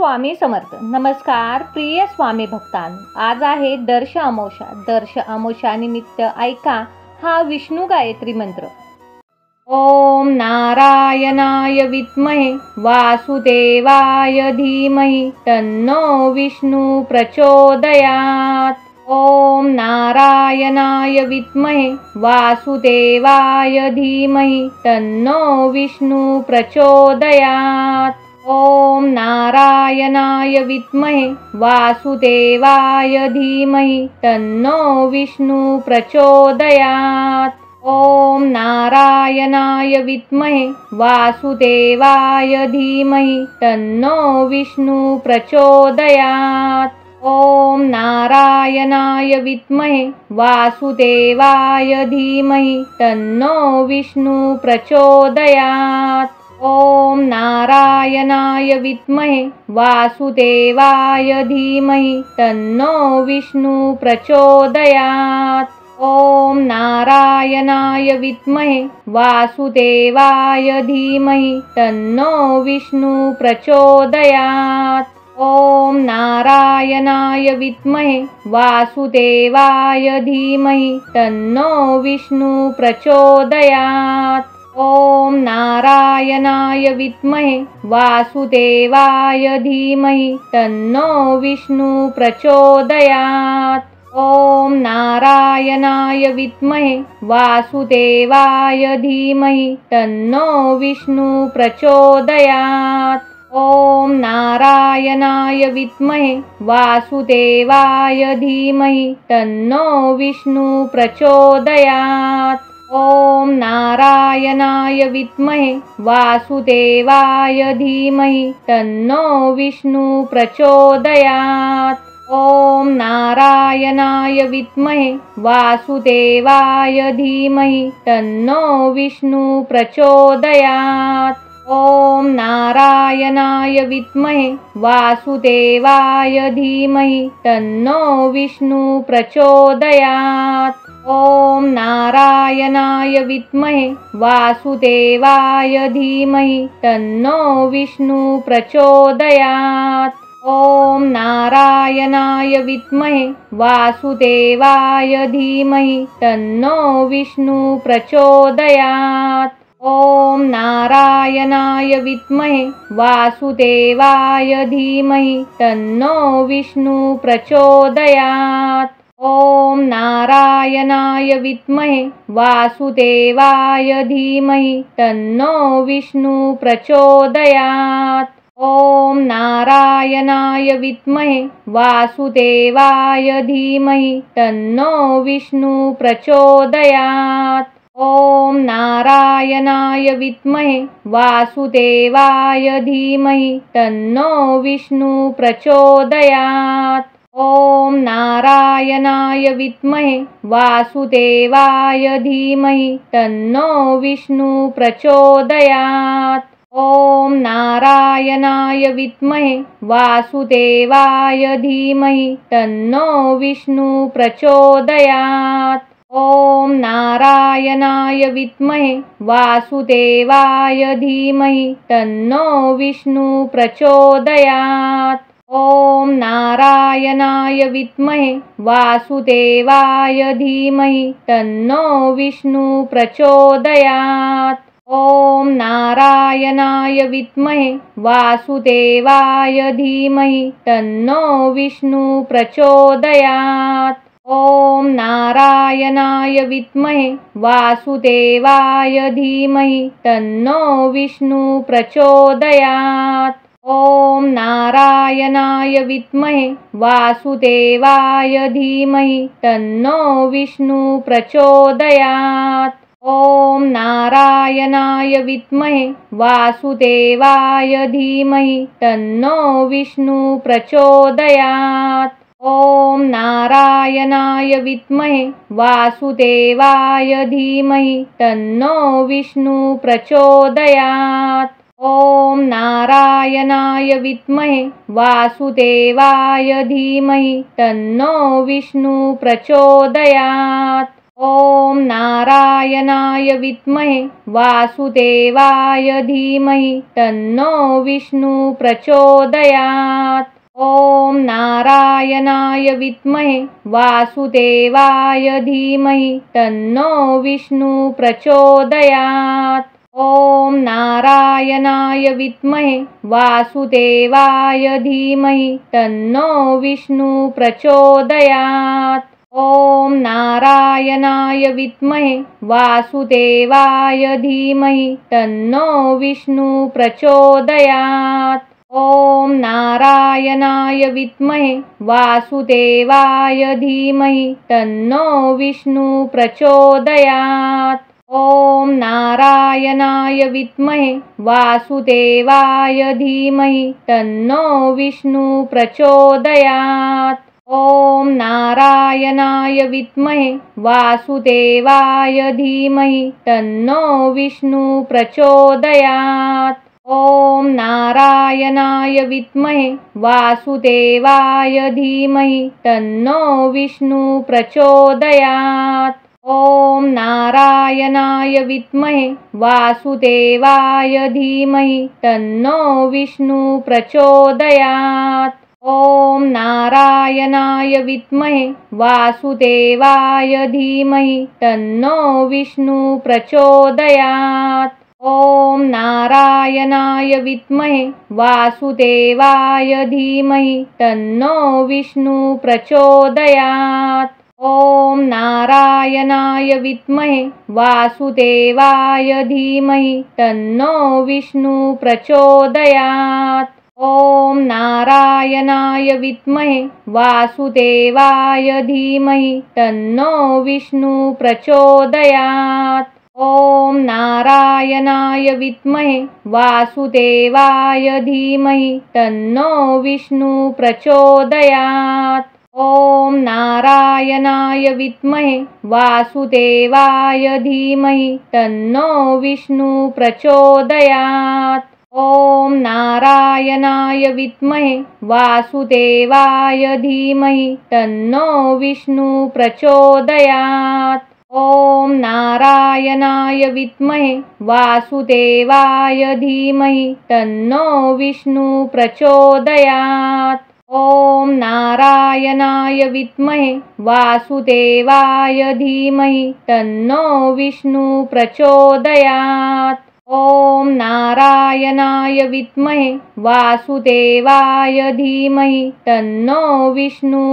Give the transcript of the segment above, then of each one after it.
स्वामी समर्थ. नमस्कार प्रिय स्वामी भक्तांनो, आज आहे दर्श अमावस्या. दर्श अमावस्या निमित्त ऐका हा विष्णू गायत्री मंत्र. ओम नारायणाय विद्महे वासुदेवाय धीमहि तन्नो विष्णु प्रचोदयात्. ओम नारायणाय विद्महे वासुदेवाय धीमहि तन्नो विष्णु प्रचोदयात्. ओम नारायणाय विद्महे वासुदेवाय धीमहि तन्नो विष्णु प्रचोदयात्. ओम नारायणाय विद्महे वासुदेवाय धीमहि तन्नो विष्णु प्रचोदयात्. ओम नारायणाय विद्महे वासुदेवाय धीमहि तन्नो विष्णु प्रचोदयात्. ओम नारायणाय विद्महे वासुदेवाय धीमहि तन्नो विष्णु प्रचोदयात्. ओम नारायणाय विद्महे वासुदेवाय धीमहि तन्नो विष्णु प्रचोदयात्. ओम नारायणाय विद्महे वासुदेवाय धीमहि तन्नो विष्णु प्रचोदयात्. ओम नारायणाय विद्महे वासुदेवाय धीमहि तन्नो विष्णु प्रचोदयात्. ओम नारायणाय विद्महे वासुदेवाय धीमहि तन्नो विष्णु प्रचोदयात्. ओम नारायणाय विद्महे वासुदेवाय धीमहि तन्नो विष्णु प्रचोदयात्. ओम नारायणाय विद्महे वासुदेवाय धीमहि तन्नो विष्णु प्रचोदयात्. ओम नारायणाय विद्महे वासुदेवाय धीमहि तन्नो विष्णु प्रचोदयात्. ओम नारायणाय विद्महे वासुदेवाय धीमहि तन्नो विष्णु प्रचोदयात्. ओम नारायणाय विद्महे वासुदेवाय धीमहि तन्नो विष्णु प्रचोदयात्. ओम नारायणाय विद्महे वासुदेवाय धीमहि तन्नो विष्णु प्रचोदयात्. ओम नारायणाय विद्महे वासुदेवाय धीमहि तन्नो विष्णु प्रचोदयात्. ओम नारायणाय विद्महे वासुदेवाय धीमहि तन्नो विष्णु प्रचोदयात्. ओम नारायणाय विद्महे वासुदेवाय धीमहि तन्नो विष्णु प्रचोदयात्. ओम नारायणाय विद्महे वासुदेवाय धीमहि तन्नो विष्णु प्रचोदयात्. ओम नारायणाय विद्महे वासुदेवाय धीमहि तन्नो विष्णु प्रचोदयात्. ओम नारायणाय विद्महे वासुदेवाय धीमहि तन्नो विष्णु प्रचोदयात्. ओम नारायणाय विद्महे वासुदेवाय धीमहि तन्नो विष्णु प्रचोदयात्. ओम नारायणाय विद्महे वासुदेवाय धीमहि तन्नो विष्णु प्रचोदयात्. ओम नारायणाय विद्महे वासुदेवाय धीमहि तन्नो विष्णु प्रचोदयात्. ओम नारायणाय विद्महे वासुदेवाय धीमहि तन्नो विष्णु प्रचोदयात्. ओम नारायणाय विद्महे वासुदेवाय धीमहि तन्नो विष्णु प्रचोदयात्. ओम नारायणाय विद्महे वासुदेवाय धीमहि तन्नो विष्णु प्रचोदयात्. ओम नारायणाय विद्महे वासुदेवाय धीमहि तन्नो विष्णु प्रचोदयात्. ओम नारायणाय विद्महे वासुदेवाय धीमहि तन्नो विष्णु प्रचोदयात्. ॐ नारायणाय विद्महे वासुदेवाय धीमहि तन्नो विष्णुः प्रचोदयात्। ॐ नारायणाय विद्महे वासुदेवाय धीमहि तन्नो विष्णुः प्रचोदयात्। ॐ नारायणाय विद्महे वासुदेवाय धीमहि तन्नो विष्णुः प्रचोदयात्। ॐ नारायणाय विद्महे वासुदेवाय धीमहि तन्नो विष्णुः प्रचोदयात्। ॐ नारायणाय विद्महे वासुदेवाय धीमहि तन्नो विष्णुः प्रचोदयात्। ॐ नारायणाय विद्महे वासुदेवाय धीमहि तन्नो विष्णुः प्रचोदयात्। ॐ नारायणाय विद्महे वासुदेवाय धीमहि तन्नो विष्णुः प्रचोदयात्। ॐ नारायणाय विद्महे वासुदेवाय धीमहि तन्नो विष्णुः प्रचोदयात्। ॐ नारायणाय विद्महे वासुदेवाय धीमहि तन्नो विष्णुः प्रचोदयात्। ॐ नारायणाय विद्महे वासुदेवाय धीमहि तन्नो विष्णुः प्रचोदयात्। ॐ नारायणाय विद्महे वासुदेवाय धीमहि तन्नो विष्णुः प्रचोदयात्। ॐ नारायणाय विद्महे वासुदेवाय धीमहि तन्नो विष्णुः प्रचोदयात्। ॐ नारायणाय विद्महे वासुदेवाय धीमहि तन्नो विष्णुः प्रचोदयात्। ॐ नारायणाय विद्महे वासुदेवाय धीमहि तन्नो विष्णुः प्रचोदयात्। ॐ नारायणाय विद्महे वासुदेवाय धीमहि तन्नो विष्णुः प्रचोदयात्। ॐ नारायणाय विद्महे वासुदेवाय धीमहि तन्नो विष्णुः प्रचोदयात्। ॐ नारायणाय विद्महे वासुदेवाय धीमहि तन्नो विष्णुः प्रचोदयात्। ॐ नारायणाय विद्महे वासुदेवाय धीमहि तन्नो विष्णुः प्रचोदयात्। ॐ नारायणाय विद्महे वासुदेवाय धीमहि तन्नो विष्णुः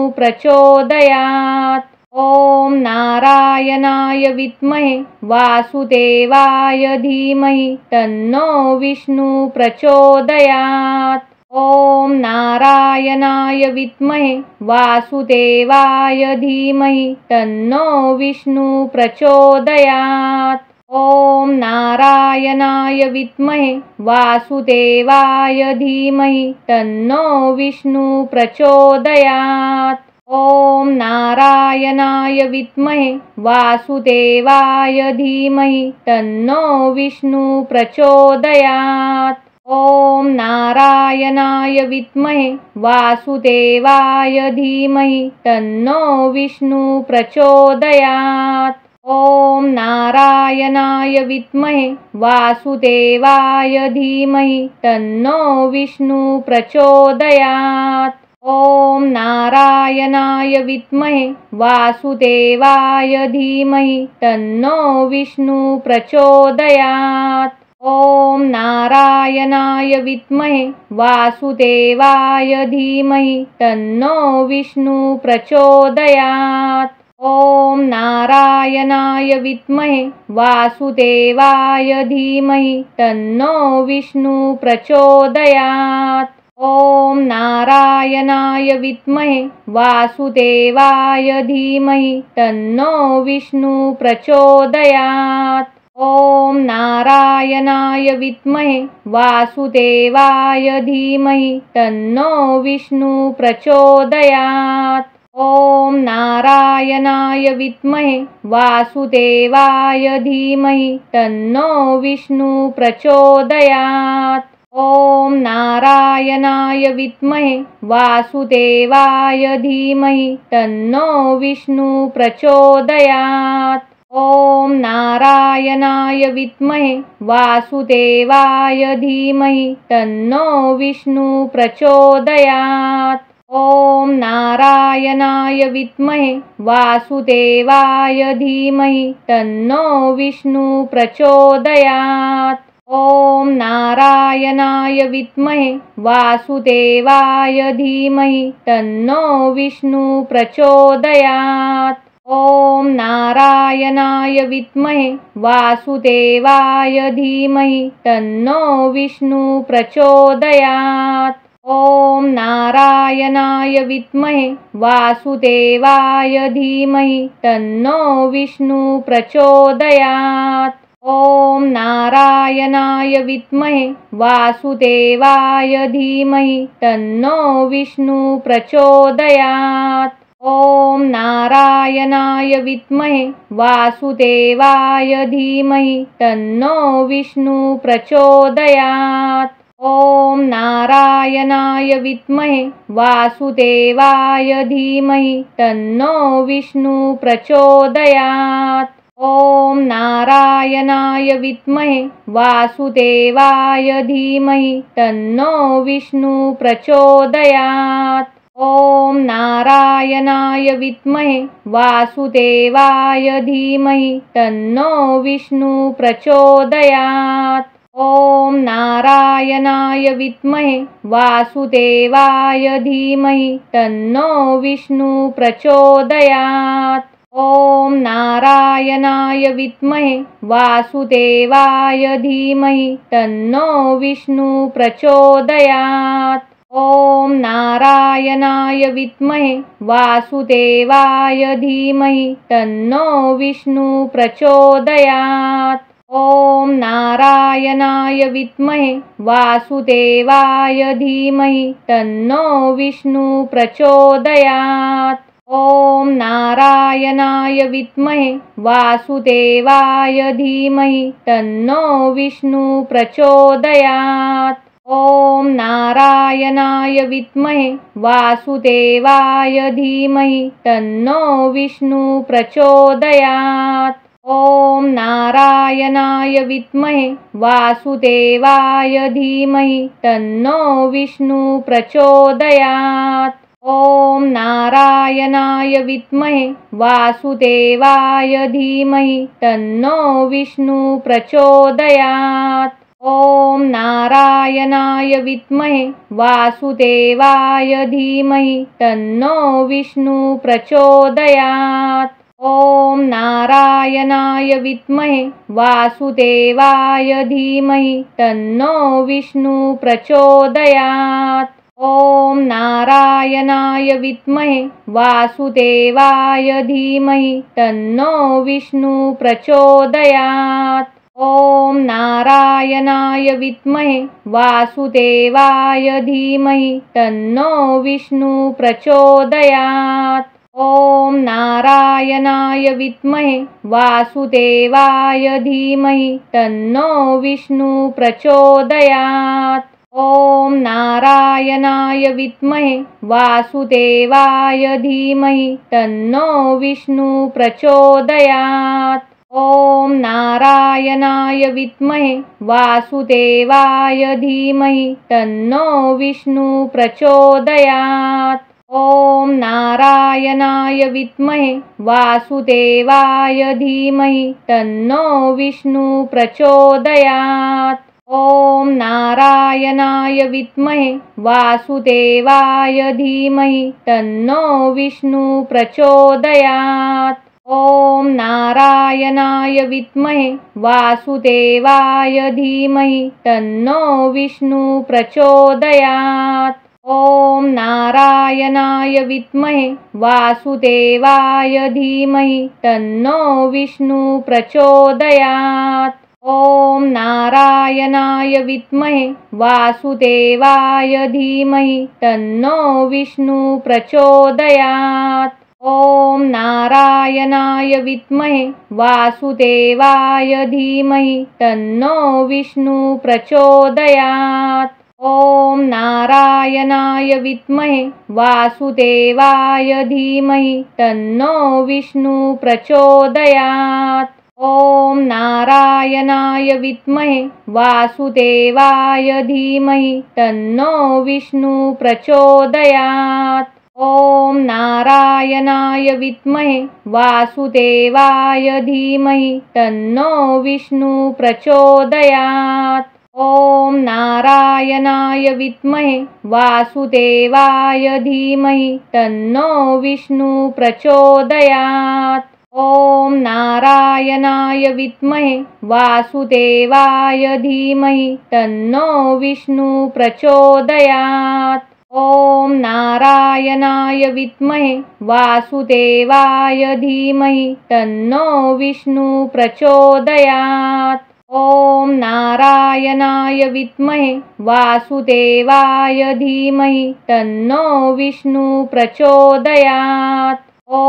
प्रचोदयात्। ॐ नारायणाय विद्महे वासुदेवाय धीमहि तन्नो विष्णुः प्रचोदयात्। ॐ नारायणाय विद्महे वासुदेवाय धीमहि तन्नो विष्णुः प्रचोदयात्। ॐ नारायणाय विद्महे वासुदेवाय धीमहि तन्नो विष्णुः प्रचोदयात्। ॐ नारायणाय विद्महे वासुदेवाय धीमहि तन्नो विष्णुः प्रचोदयात्। ॐ नारायणाय विद्महे वासुदेवाय धीमहि तन्नो विष्णुः प्रचोदयात्। ॐ नारायणाय विद्महे वासुदेवाय धीमहि तन्नो विष्णुः प्रचोदयात्। ॐ नारायणाय विद्महे वासुदेवाय धीमहि तन्नो विष्णुः प्रचोदयात्। ॐ नारायणाय विद्महे वासुदेवाय धीमहि तन्नो विष्णुः प्रचोदयात्। ॐ नारायणाय विद्महे वासुदेवाय धीमहि तन्नो विष्णुः प्रचोदयात्। ॐ नारायणाय विद्महे वासुदेवाय धीमहि तन्नो विष्णुः प्रचोदयात्। ॐ नारायणाय विद्महे वासुदेवाय धीमहि तन्नो विष्णुः प्रचोदयात्। ॐ नारायणाय विद्महे वासुदेवाय धीमहि तन्नो विष्णुः प्रचोदयात्। ॐ नारायणाय विद्महे वासुदेवाय धीमहि तन्नो विष्णु प्रचोदयात्। ॐ नारायणाय विद्महे वासुदेवाय धीमहि तन्नो विष्णु प्रचोदयात्। ॐ नारायणाय विद्महे वासुदेवाय धीमहि तन्नो विष्णु प्रचोदयात्। ॐ नारायणाय विद्महे वासुदेवाय धीमहि तन्नो विष्णु प्रचोदयात्। ॐ नारायणाय विद्महे वासुदेवाय धीमहि तन्नो विष्णु प्रचोदयात्। ॐ नारायणाय विद्महे वासुदेवाय धीमहि तन्नो विष्णु प्रचोदयात्। ॐ नारायणाय विद्महे वासुदेवाय धीमहि तन्नो विष्णु प्रचोदयात्। ॐ नारायणाय विद्महे वासुदेवाय धीमहि तन्नो विष्णु प्रचोदयात्। ॐ नारायणाय विद्महे वासुदेवाय धीमहि तन्नो विष्णु प्रचोदयात्। ॐ नारायणाय विद्महे वासुदेवाय धीमहि तन्नो विष्णु प्रचोदयात्। ॐ नारायणाय विद्महे वासुदेवाय धीमहि तन्नो विष्णु प्रचोदयात्। ॐ नारायणाय विद्महे वासुदेवाय धीमहि तन्नो विष्णु प्रचोदयात्। ॐ नारायणाय विद्महे वासुदेवाय धीमहि तन्नो विष्णु प्रचोदयात्। ॐ नारायणाय विद्महे वासुदेवाय धीमहि तन्नो विष्णु प्रचोदयात्। ॐ नारायणाय विद्महे वासुदेवाय धीमहि तन्नो विष्णु प्रचोदयात्। ॐ नारायणाय विद्महे वासुदेवाय धीमहि तन्नो विष्णु प्रचोदयात्। ॐ नारायणाय विद्महे वासुदेवाय धीमहि तन्नो विष्णु प्रचोदयात्। ॐ नारायणाय विद्महे वासुदेवाय धीमहि तन्नो विष्णु प्रचोदयात्। ॐ नारायणाय विद्महे वासुदेवाय धीमहि तन्नो विष्णु प्रचोदयात्। ॐ नारायणाय विद्महे वासुदेवाय धीमहि तन्नो विष्णु प्रचोदयात्। ॐ नारायणाय विद्महे वासुदेवाय धीमहि तन्नो विष्णु प्रचोदयात्। ॐ नारायणाय विद्महे वासुदेवाय धीमहि तन्नो विष्णु प्रचोदयात्। ॐ नारायणाय विद्महे वासुदेवाय धीमहि तन्नो विष्णु प्रचोदयात्। ॐ नारायणाय विद्महे वासुदेवाय धीमहि तन्नो विष्णु प्रचोदयात्। ॐ नारायणाय विद्महे वासुदेवाय धीमहि तन्नो विष्णु प्रचोदयात्। ॐ नारायणाय विद्महे वासुदेवाय धीमहि तन्नो विष्णु प्रचोदयात्। ॐ नारायणाय विद्महे वासुदेवाय धीमहि तन्नो विष्णु प्रचोदयात्। ॐ नारायणाय विद्महे वासुदेवाय धीमहि तन्नो विष्णु प्रचोदयात्। ॐ नारायणाय विद्महे वासुदेवाय धीमहि तन्नो विष्णु प्रचोदयात्। ॐ नारायणाय विद्महे वासुदेवाय धीमहि तन्नो विष्णु प्रचोदयात्। ॐ नारायणाय विद्महे वासुदेवाय धीमहि तन्नो विष्णु प्रचोदयात्। ॐ नारायणाय विद्महे वासुदेवाय धीमहि तन्नो विष्णुः प्रचोदयात्। ॐ नारायणाय विद्महे वासुदेवाय धीमहि तन्नो विष्णुः प्रचोदयात्। ॐ नारायणाय विद्महे वासुदेवाय धीमहि तन्नो विष्णुः प्रचोदयात्। ॐ नारायणाय विद्महे वासुदेवाय धीमहि तन्नो विष्णुः प्रचोदयात्। ॐ नारायणाय विद्महे वासुदेवाय धीमहि तन्नो विष्णुः प्रचोदयात्। ॐ नारायणाय विद्महे वासुदेवाय धीमहि तन्नो विष्णुः प्रचोदयात्। ॐ नारायणाय विद्महे वासुदेवाय धीमहि तन्नो विष्णुः प्रचोदयात्। ॐ नारायणाय विद्महे वासुदेवाय धीमहि तन्नो विष्णुः प्रचोदयात्। ॐ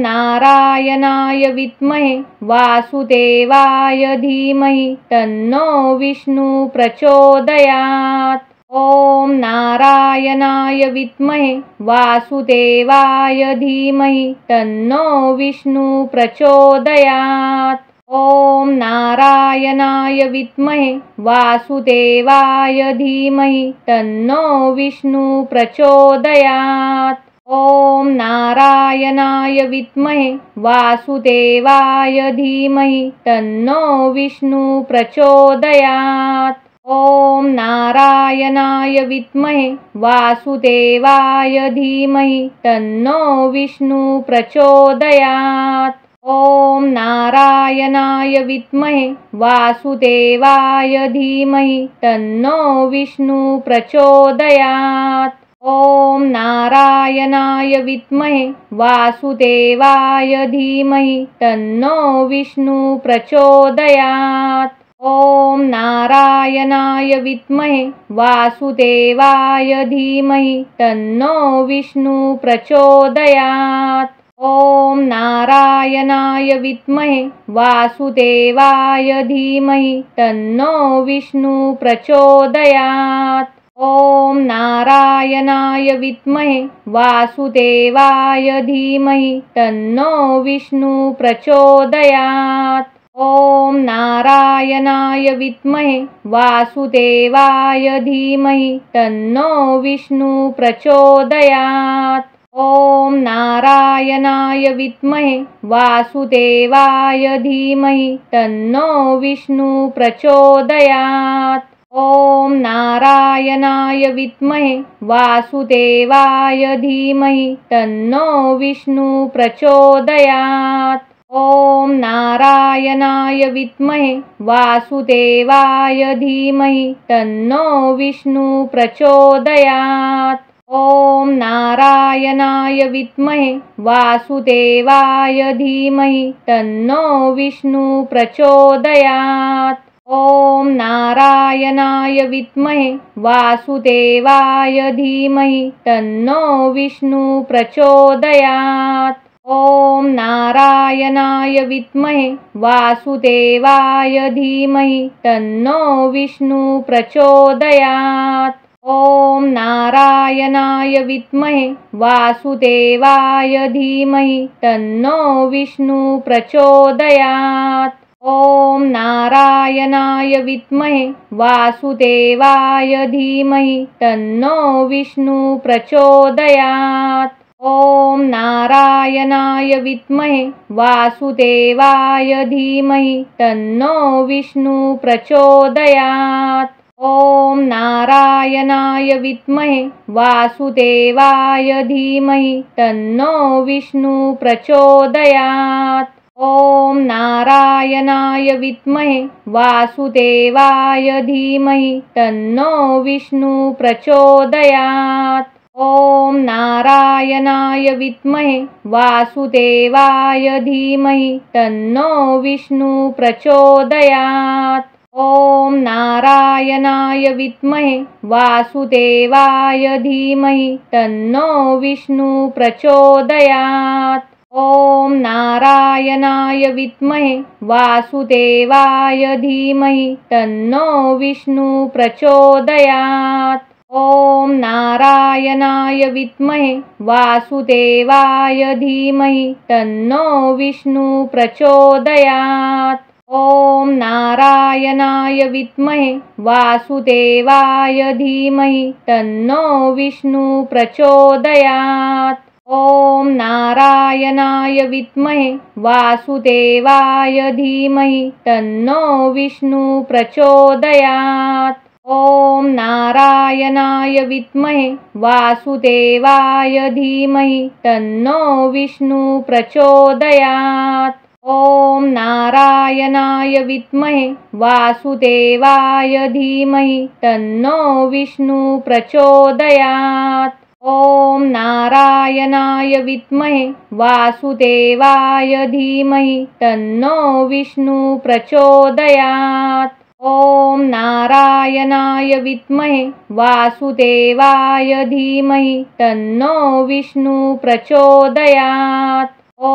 नारायणाय विद्महे वासुदेवाय धीमहि तन्नो विष्णुः प्रचोदयात्। ॐ नारायणाय विद्महे वासुदेवाय धीमहि तन्नो विष्णुः प्रचोदयात्। ॐ नारायणाय विद्महे वासुदेवाय धीमहि तन्नो विष्णुः प्रचोदयात्। ॐ नारायणाय विद्महे वासुदेवाय धीमहि तन्नो विष्णुः प्रचोदयात्। ॐ नारायणाय विद्महे वासुदेवाय धीमहि तन्नो विष्णुः प्रचोदयात्। ॐ नारायणाय विद्महे वासुदेवाय धीमहि तन्नो विष्णुः प्रचोदयात्। ॐ नारायणाय विद्महे वासुदेवाय धीमहि तन्नो विष्णुः प्रचोदयात्। ॐ नारायणाय विद्महे वासुदेवाय धीमहि तन्नो विष्णुः प्रचोदयात्। ॐ नारायणाय विद्महे वासुदेवाय धीमहि तन्नो विष्णुः प्रचोदयात्। ॐ नारायणाय विद्महे वासुदेवाय धीमहि तन्नो विष्णुः प्रचोदयात्। ॐ नारायणाय विद्महे वासुदेवाय धीमहि तन्नो विष्णुः प्रचोदयात्। ॐ नारायणाय विद्महे वासुदेवाय धीमहि तन्नो विष्णुः प्रचोदयात्। ॐ नारायणाय विद्महे वासुदेवाय धीमहि तन्नो विष्णुः प्रचोदयात्। ॐ नारायणाय विद्महे वासुदेवाय धीमहि तन्नो विष्णुः प्रचोदयात्। ॐ नारायणाय विद्महे वासुदेवाय धीमहि तन्नो विष्णुः प्रचोदयात्। ॐ नारायणाय विद्महे वासुदेवाय धीमहि तन्नो विष्णुः प्रचोदयात्। ॐ नारायणाय विद्महे वासुदेवाय धीमहि तन्नो विष्णुः प्रचोदयात्। ॐ नारायणाय विद्महे वासुदेवाय धीमहि तन्नो विष्णुः प्रचोदयात्। ॐ नारायणाय विद्महे वासुदेवाय धीमहि तन्नो विष्णुः प्रचोदयात्। ॐ नारायणाय विद्महे वासुदेवाय धीमहि तन्नो विष्णुः प्रचोदयात्। ॐ नारायणाय विद्महे वासुदेवाय धीमहि तन्नो विष्णुः प्रचोदयात्। ॐ नारायणाय विद्महे वासुदेवाय धीमहि तन्नो विष्णुः प्रचोदयात्। ॐ नारायणाय विद्महे वासुदेवाय धीमहि तन्नो विष्णुः प्रचोदयात्। ॐ नारायणाय विद्महे वासुदेवाय धीमहि तन्नो विष्णुः प्रचोदयात्। ॐ नारायणाय विद्महे वासुदेवाय धीमहि तन्नो विष्णुः प्रचोदयात्। ॐ नारायणाय विद्महे वासुदेवाय धीमहि तन्नो विष्णुः प्रचोदयात्। ॐ नारायणाय विद्महे वासुदेवाय धीमहि तन्नो विष्णुः प्रचोदयात्। ॐ नारायणाय विद्महे वासुदेवाय धीमहि तन्नो विष्णुः प्रचोदयात्। ॐ नारायणाय विद्महे वासुदेवाय धीमहि तन्नो विष्णुः प्रचोदयात्। ॐ नारायणाय विद्महे वासुदेवाय धीमहि तन्नो विष्णुः प्रचोदयात्। ॐ नारायणाय विद्महे वासुदेवाय धीमहि तन्नो विष्णुः प्रचोदयात्। ॐ नारायणाय विद्महे वासुदेवाय धीमहि तन्नो विष्णुः प्रचोदयात्। ॐ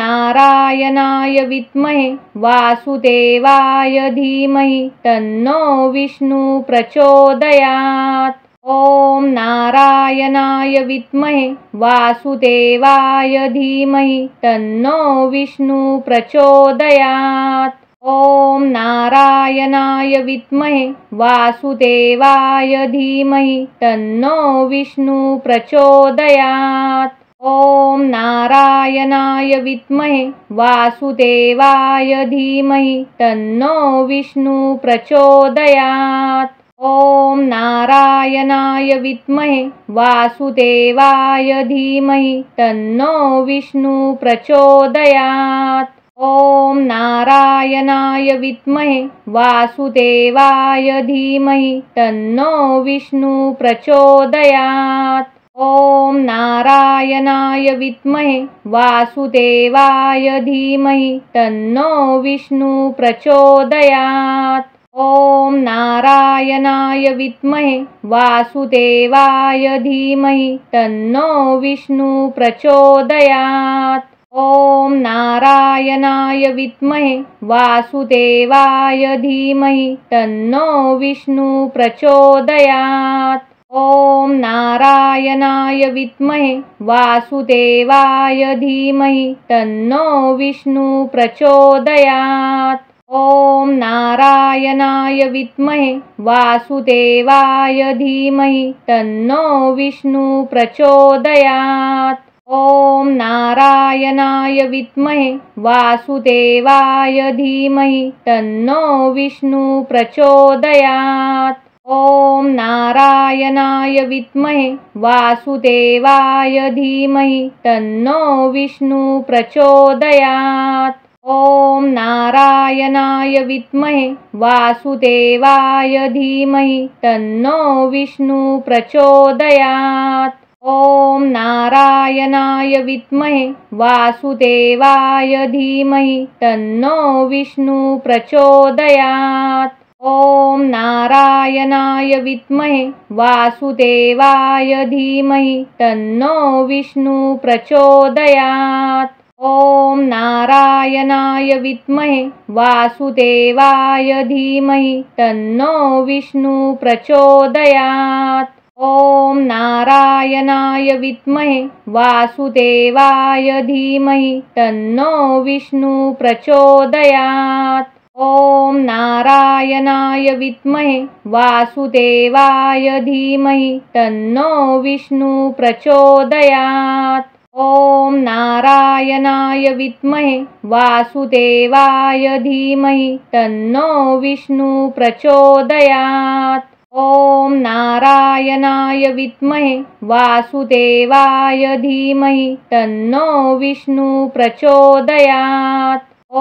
नारायणाय विद्महे वासुदेवाय धीमहि तन्नो विष्णुः प्रचोदयात्। ॐ नारायणाय विद्महे वासुदेवाय धीमहि तन्नो विष्णुः प्रचोदयात्। ॐ नारायणाय विद्महे वासुदेवाय धीमहि तन्नो विष्णुः प्रचोदयात्। ॐ नारायणाय विद्महे वासुदेवाय धीमहि तन्नो विष्णुः प्रचोदयात्। ॐ नारायणाय विद्महे वासुदेवाय धीमहि तन्नो विष्णुः प्रचोदयात्। ॐ नारायणाय विद्महे वासुदेवाय धीमहि तन्नो विष्णुः प्रचोदयात्। ॐ नारायणाय विद्महे वासुदेवाय धीमहि तन्नो विष्णुः प्रचोदयात्। ॐ नारायणाय विद्महे वासुदेवाय धीमहि तन्नो विष्णुः प्रचोदयात्। ॐ नारायणाय विद्महे वासुदेवाय धीमहि तन्नो विष्णुः प्रचोदयात्। ॐ नारायणाय विद्महे वासुदेवाय धीमहि तन्नो विष्णुः प्रचोदयात्। ॐ नारायणाय विद्महे वासुदेवाय धीमहि तन्नो विष्णुः प्रचोदयात्। ॐ नारायणाय विद्महे वासुदेवाय धीमहि तन्नो विष्णुः प्रचोदयात्। ॐ नारायणाय विद्महे वासुदेवाय धीमहि तन्नो विष्णुः प्रचोदयात्। ॐ नारायणाय विद्महे वासुदेवाय धीमहि तन्नो विष्णुः प्रचोदयात्। ॐ नारायणाय विद्महे वासुदेवाय धीमहि तन्नो विष्णुः प्रचोदयात्। ॐ नारायणाय विद्महे वासुदेवाय धीमहि तन्नो विष्णुः प्रचोदयात्। ॐ नारायणाय विद्महे वासुदेवाय धीमहि तन्नो विष्णुः प्रचोदयात्। ॐ नारायणाय विद्महे वासुदेवाय धीमहि तन्नो विष्णुः प्रचोदयात्। ॐ नारायणाय विद्महे वासुदेवाय धीमहि तन्नो विष्णुः प्रचोदयात्। ॐ नारायणाय विद्महे वासुदेवाय धीमहि तन्नो विष्णुः प्रचोदयात्। ॐ नारायणाय विद्महे वासुदेवाय धीमहि तन्नो विष्णुः प्रचोदयात्। ॐ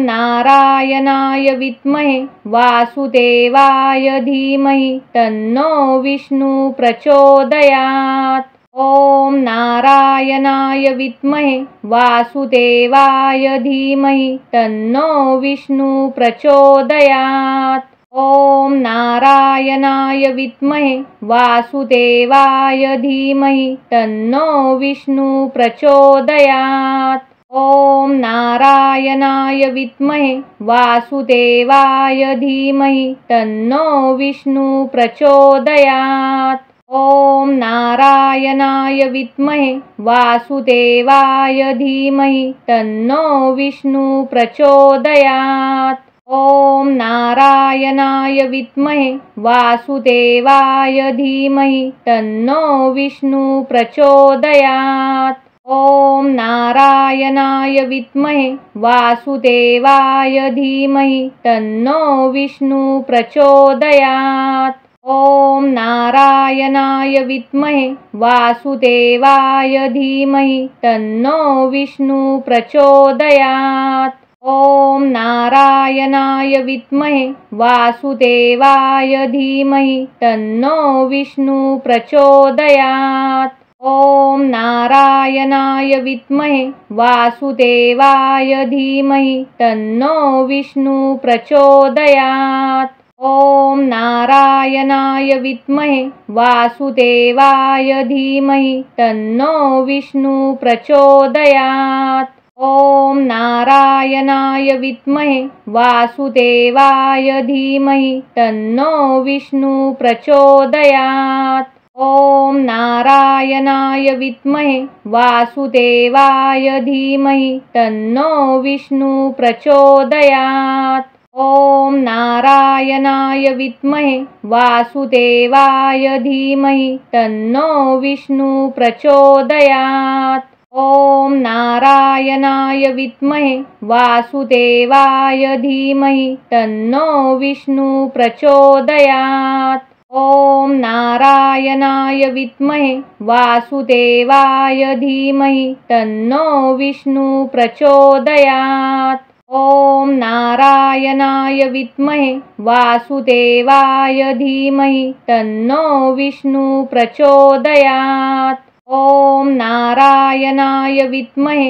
नारायणाय विद्महे वासुदेवाय धीमहि तन्नो विष्णुः प्रचोदयात्। ॐ नारायणाय विद्महे वासुदेवाय धीमहि तन्नो विष्णुः प्रचोदयात्। ॐ नारायणाय विद्महे वासुदेवाय धीमहि तन्नो विष्णुः प्रचोदयात्। ॐ नारायणाय विद्महे वासुदेवाय धीमहि तन्नो विष्णुः प्रचोदयात्। ॐ नारायणाय विद्महे वासुदेवाय धीमहि तन्नो विष्णुः प्रचोदयात्। ॐ नारायणाय विद्महे वासुदेवाय धीमहि तन्नो विष्णुः प्रचोदयात्। ॐ नारायणाय विद्महे वासुदेवाय धीमहि तन्नो विष्णुः प्रचोदयात्। ॐ नारायणाय विद्महे वासुदेवाय धीमहि तन्नो विष्णुः प्रचोदयात्। ॐ नारायणाय विद्महे वासुदेवाय धीमहि तन्नो विष्णुः प्रचोदयात्। ॐ नारायणाय विद्महे वासुदेवाय धीमहि तन्नो विष्णुः प्रचोदयात्। ॐ नारायणाय विद्महे वासुदेवाय धीमहि तन्नो विष्णुः प्रचोदयात्। ॐ नारायणाय विद्महे वासुदेवाय धीमहि तन्नो विष्णुः प्रचोदयात्। ॐ नारायणाय विद्महे वासुदेवाय धीमहि तन्नो विष्णुः प्रचोदयात्। ॐ नारायणाय विद्महे वासुदेवाय धीमहि तन्नो विष्णुः प्रचोदयात्। ॐ नारायणाय विद्महे वासुदेवाय धीमहि तन्नो विष्णुः प्रचोदयात्। ॐ नारायणाय विद्महे वासुदेवाय धीमहि तन्नो विष्णुः प्रचोदयात्। ॐ नारायणाय विद्महे वासुदेवाय धीमहि तन्नो विष्णुः प्रचोदयात्। ॐ नारायणाय विद्महे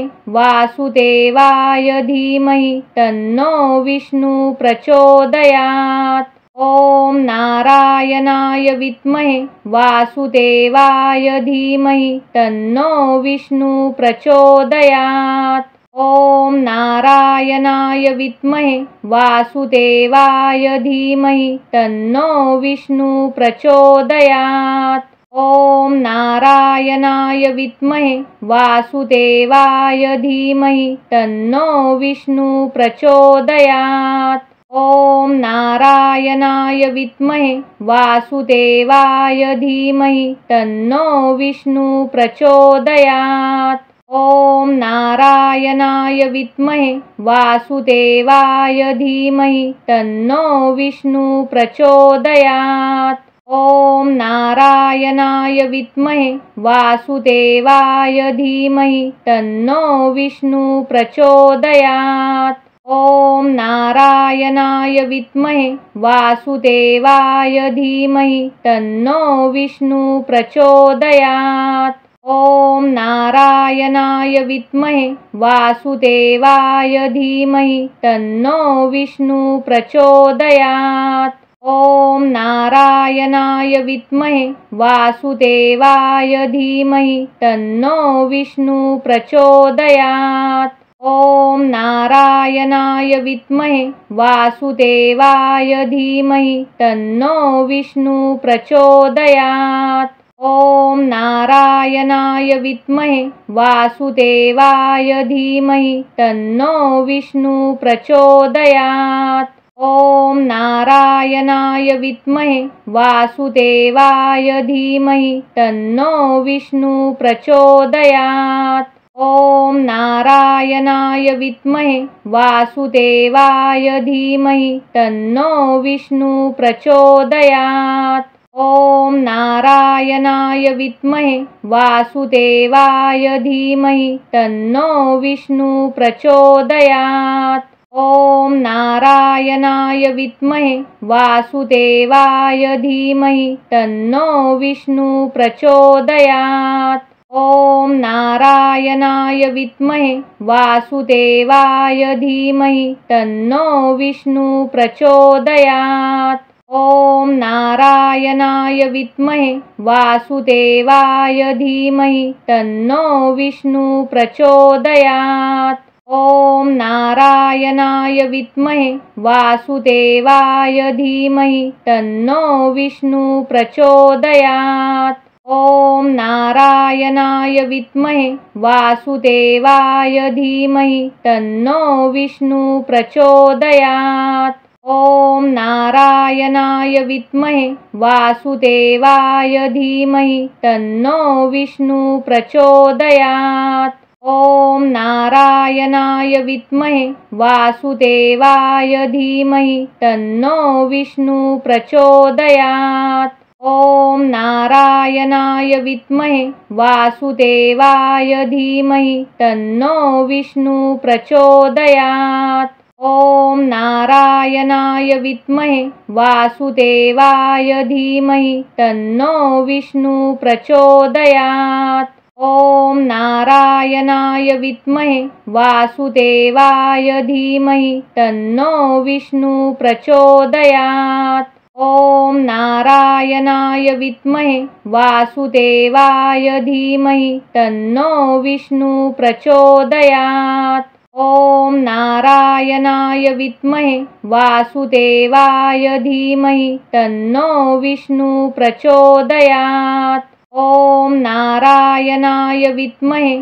वासुदेवाय धीमहि तन्नो विष्णुः प्रचोदयात्। ॐ नारायणाय विद्महे वासुदेवाय धीमहि तन्नो विष्णुः प्रचोदयात्। ॐ नारायणाय विद्महे वासुदेवाय धीमहि तन्नो विष्णुः प्रचोदयात्। ॐ नारायणाय विद्महे वासुदेवाय धीमहि तन्नो विष्णुः प्रचोदयात्। ॐ नारायणाय विद्महे वासुदेवाय धीमहि तन्नो विष्णुः प्रचोदयात्। ॐ नारायणाय विद्महे वासुदेवाय धीमहि तन्नो विष्णुः प्रचोदयात्। ॐ नारायणाय विद्महे वासुदेवाय धीमहि तन्नो विष्णुः प्रचोदयात्। ॐ नारायणाय विद्महे वासुदेवाय धीमहि तन्नो विष्णुः प्रचोदयात्। ॐ नारायणाय विद्महे वासुदेवाय धीमहि तन्नो विष्णुः प्रचोदयात्। ॐ नारायणाय विद्महे वासुदेवाय धीमहि तन्नो विष्णुः प्रचोदयात्। ॐ नारायणाय विद्महे वासुदेवाय धीमहि तन्नो विष्णुः प्रचोदयात्। ॐ नारायणाय विद्महे वासुदेवाय धीमहि तन्नो विष्णुः प्रचोदयात्। ॐ नारायणाय विद्महे वासुदेवाय धीमहि तन्नो विष्णुः प्रचोदयात्। ॐ नारायणाय विद्महे वासुदेवाय धीमहि तन्नो विष्णुः प्रचोदयात्। ॐ नारायणाय विद्महे वासुदेवाय धीमहि तन्नो विष्णुः प्रचोदयात्। ॐ नारायणाय विद्महे वासुदेवाय धीमहि तन्नो विष्णुः प्रचोदयात्। ॐ नारायणाय विद्महे वासुदेवाय धीमहि तन्नो विष्णुः प्रचोदयात्। ॐ नारायणाय विद्महे वासुदेवाय धीमहि तन्नो विष्णुः प्रचोदयात्। ॐ नारायणाय विद्महे वासुदेवाय धीमहि तन्नो विष्णुः प्रचोदयात्। ॐ नारायणाय विद्महे वासुदेवाय धीमहि तन्नो विष्णुः प्रचोदयात्। ॐ नारायणाय विद्महे वासुदेवाय धीमहि तन्नो विष्णुः प्रचोदयात्। ॐ नारायणाय विद्महे वासुदेवाय धीमहि तन्नो विष्णुः प्रचोदयात्। ॐ नारायणाय विद्महे वासुदेवाय धीमहि तन्नो विष्णुः प्रचोदयात्। ॐ नारायणाय विद्महे वासुदेवाय धीमहि तन्नो विष्णुः प्रचोदयात्। ॐ नारायणाय विद्महे वासुदेवाय धीमहि तन्नो विष्णुः प्रचोदयात्। ॐ नारायणाय विद्महे वासुदेवाय धीमहि तन्नो विष्णुः प्रचोदयात्। ॐ नारायणाय विद्महे वासुदेवाय धीमहि तन्नो विष्णुः प्रचोदयात्। ॐ नारायणाय विद्महे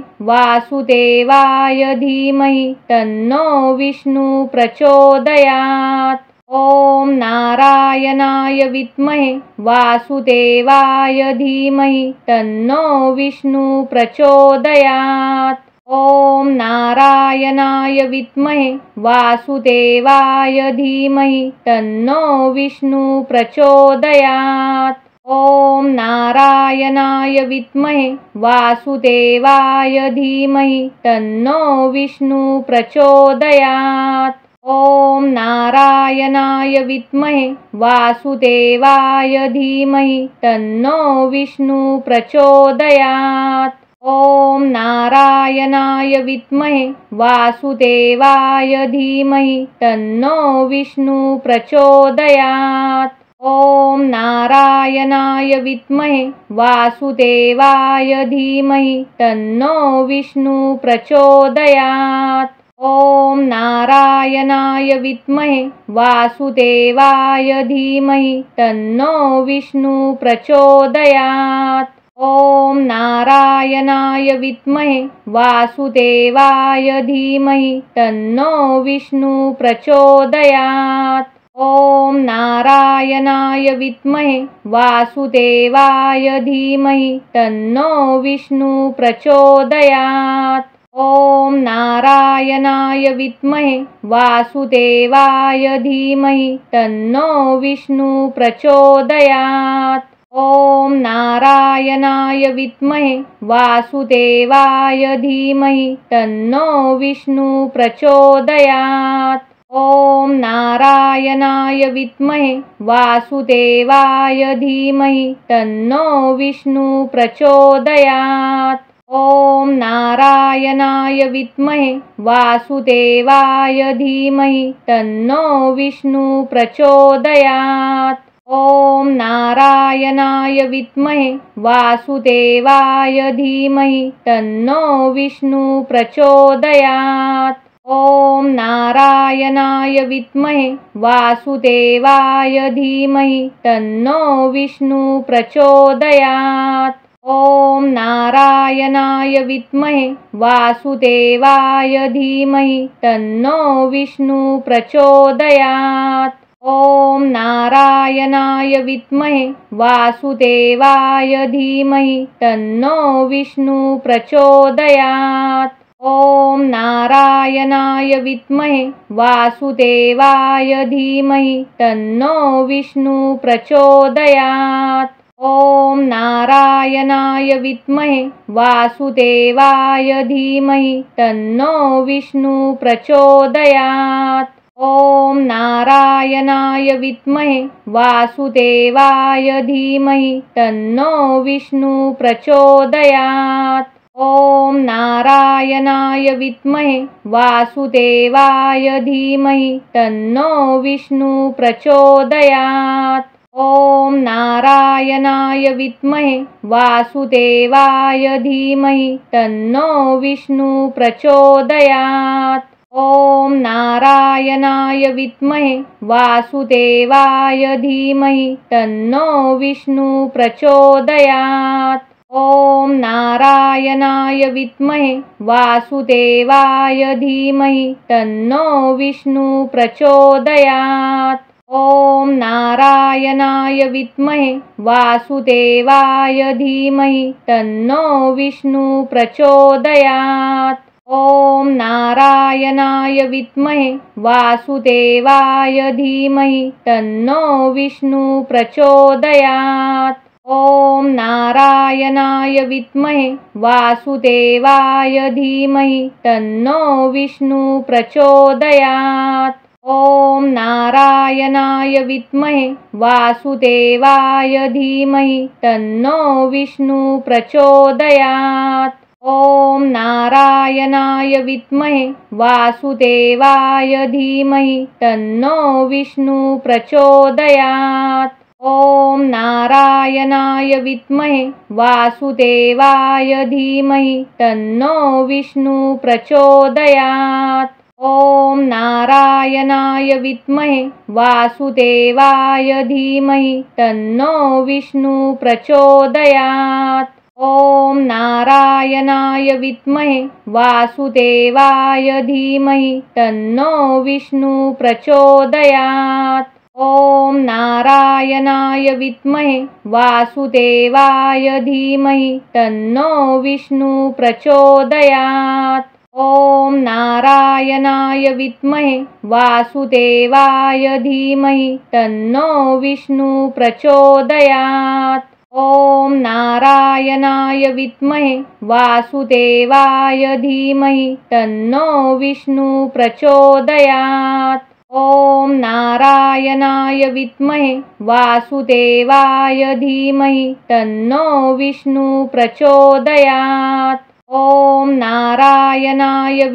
वासुदेवाय धीमहि तन्नो विष्णुः प्रचोदयात्। ॐ नारायणाय विद्महे वासुदेवाय धीमहि तन्नो विष्णुः प्रचोदयात्। ॐ नारायणाय विद्महे वासुदेवाय धीमहि तन्नो विष्णुः प्रचोदयात्। ॐ नारायणाय विद्महे वासुदेवाय धीमहि तन्नो विष्णुः प्रचोदयात्। ॐ नारायणाय विद्महे वासुदेवाय धीमहि तन्नो विष्णुः प्रचोदयात्। ॐ नारायणाय विद्महे वासुदेवाय धीमहि तन्नो विष्णुः प्रचोदयात्। ॐ नारायणाय विद्महे वासुदेवाय धीमहि तन्नो विष्णुः प्रचोदयात्। ॐ नारायणाय विद्महे वासुदेवाय धीमहि तन्नो विष्णुः प्रचोदयात्। ॐ नारायणाय विद्महे वासुदेवाय धीमहि तन्नो विष्णुः प्रचोदयात्। ॐ नारायणाय विद्महे वासुदेवाय धीमहि तन्नो विष्णुः प्रचोदयात्। ॐ नारायणाय विद्महे वासुदेवाय धीमहि तन्नो विष्णुः प्रचोदयात्। ॐ नारायणाय विद्महे वासुदेवाय धीमहि तन्नो विष्णुः प्रचोदयात्। ॐ नारायणाय विद्महे वासुदेवाय धीमहि तन्नो विष्णुः प्रचोदयात्। ॐ नारायणाय विद्महे वासुदेवाय धीमहि तन्नो विष्णुः प्रचोदयात्। ॐ नारायणाय विद्महे वासुदेवाय धीमहि तन्नो विष्णुः प्रचोदयात्। ॐ नारायणाय विद्महे वासुदेवाय धीमहि तन्नो विष्णुः प्रचोदयात्। ॐ नारायणाय विद्महे वासुदेवाय धीमहि तन्नो विष्णुः प्रचोदयात्। ॐ नारायणाय विद्महे वासुदेवाय धीमहि तन्नो विष्णुः प्रचोदयात्। ॐ नारायणाय विद्महे वासुदेवाय धीमहि तन्नो विष्णुः प्रचोदयात्। ॐ नारायणाय विद्महे वासुदेवाय धीमहि तन्नो विष्णुः प्रचोदयात्। ॐ नारायणाय विद्महे वासुदेवाय धीमहि तन्नो विष्णुः प्रचोदयात्। ॐ नारायणाय विद्महे वासुदेवाय धीमहि तन्नो विष्णुः प्रचोदयात्। ॐ नारायणाय विद्महे वासुदेवाय धीमहि तन्नो विष्णुः प्रचोदयात्। ॐ नारायणाय विद्महे वासुदेवाय धीमहि तन्नो विष्णुः प्रचोदयात्। ॐ नारायणाय विद्महे वासुदेवाय धीमहि तन्नो विष्णुः प्रचोदयात्। ॐ नारायणाय विद्महे वासुदेवाय धीमहि तन्नो विष्णुः प्रचोदयात्। ॐ नारायणाय विद्महे वासुदेवाय धीमहि तन्नो विष्णुः प्रचोदयात्। ॐ नारायणाय विद्महे वासुदेवाय धीमहि तन्नो विष्णुः प्रचोदयात्। ॐ नारायणाय विद्महे वासुदेवाय धीमहि तन्नो विष्णुः प्रचोदयात्। ॐ नारायणाय विद्महे वासुदेवाय धीमहि तन्नो विष्णुः प्रचोदयात्। ॐ नारायणाय विद्महे वासुदेवाय धीमहि तन्नो विष्णुः प्रचोदयात्। ॐ नारायणाय विद्महे वासुदेवाय धीमहि तन्नो विष्णुः प्रचोदयात्। ॐ नारायणाय विद्महे वासुदेवाय धीमहि तन्नो विष्णुः प्रचोदयात्। ॐ नारायणाय विद्महे वासुदेवाय धीमहि तन्नो विष्णुः प्रचोदयात्। ॐ नारायणाय विद्महे वासुदेवाय धीमहि तन्नो विष्णुः प्रचोदयात्। ॐ नारायणाय विद्महे वासुदेवाय धीमहि तन्नो विष्णुः प्रचोदयात्। ॐ नारायणाय विद्महे वासुदेवाय धीमहि तन्नो विष्णुः प्रचोदयात्। ॐ नारायणाय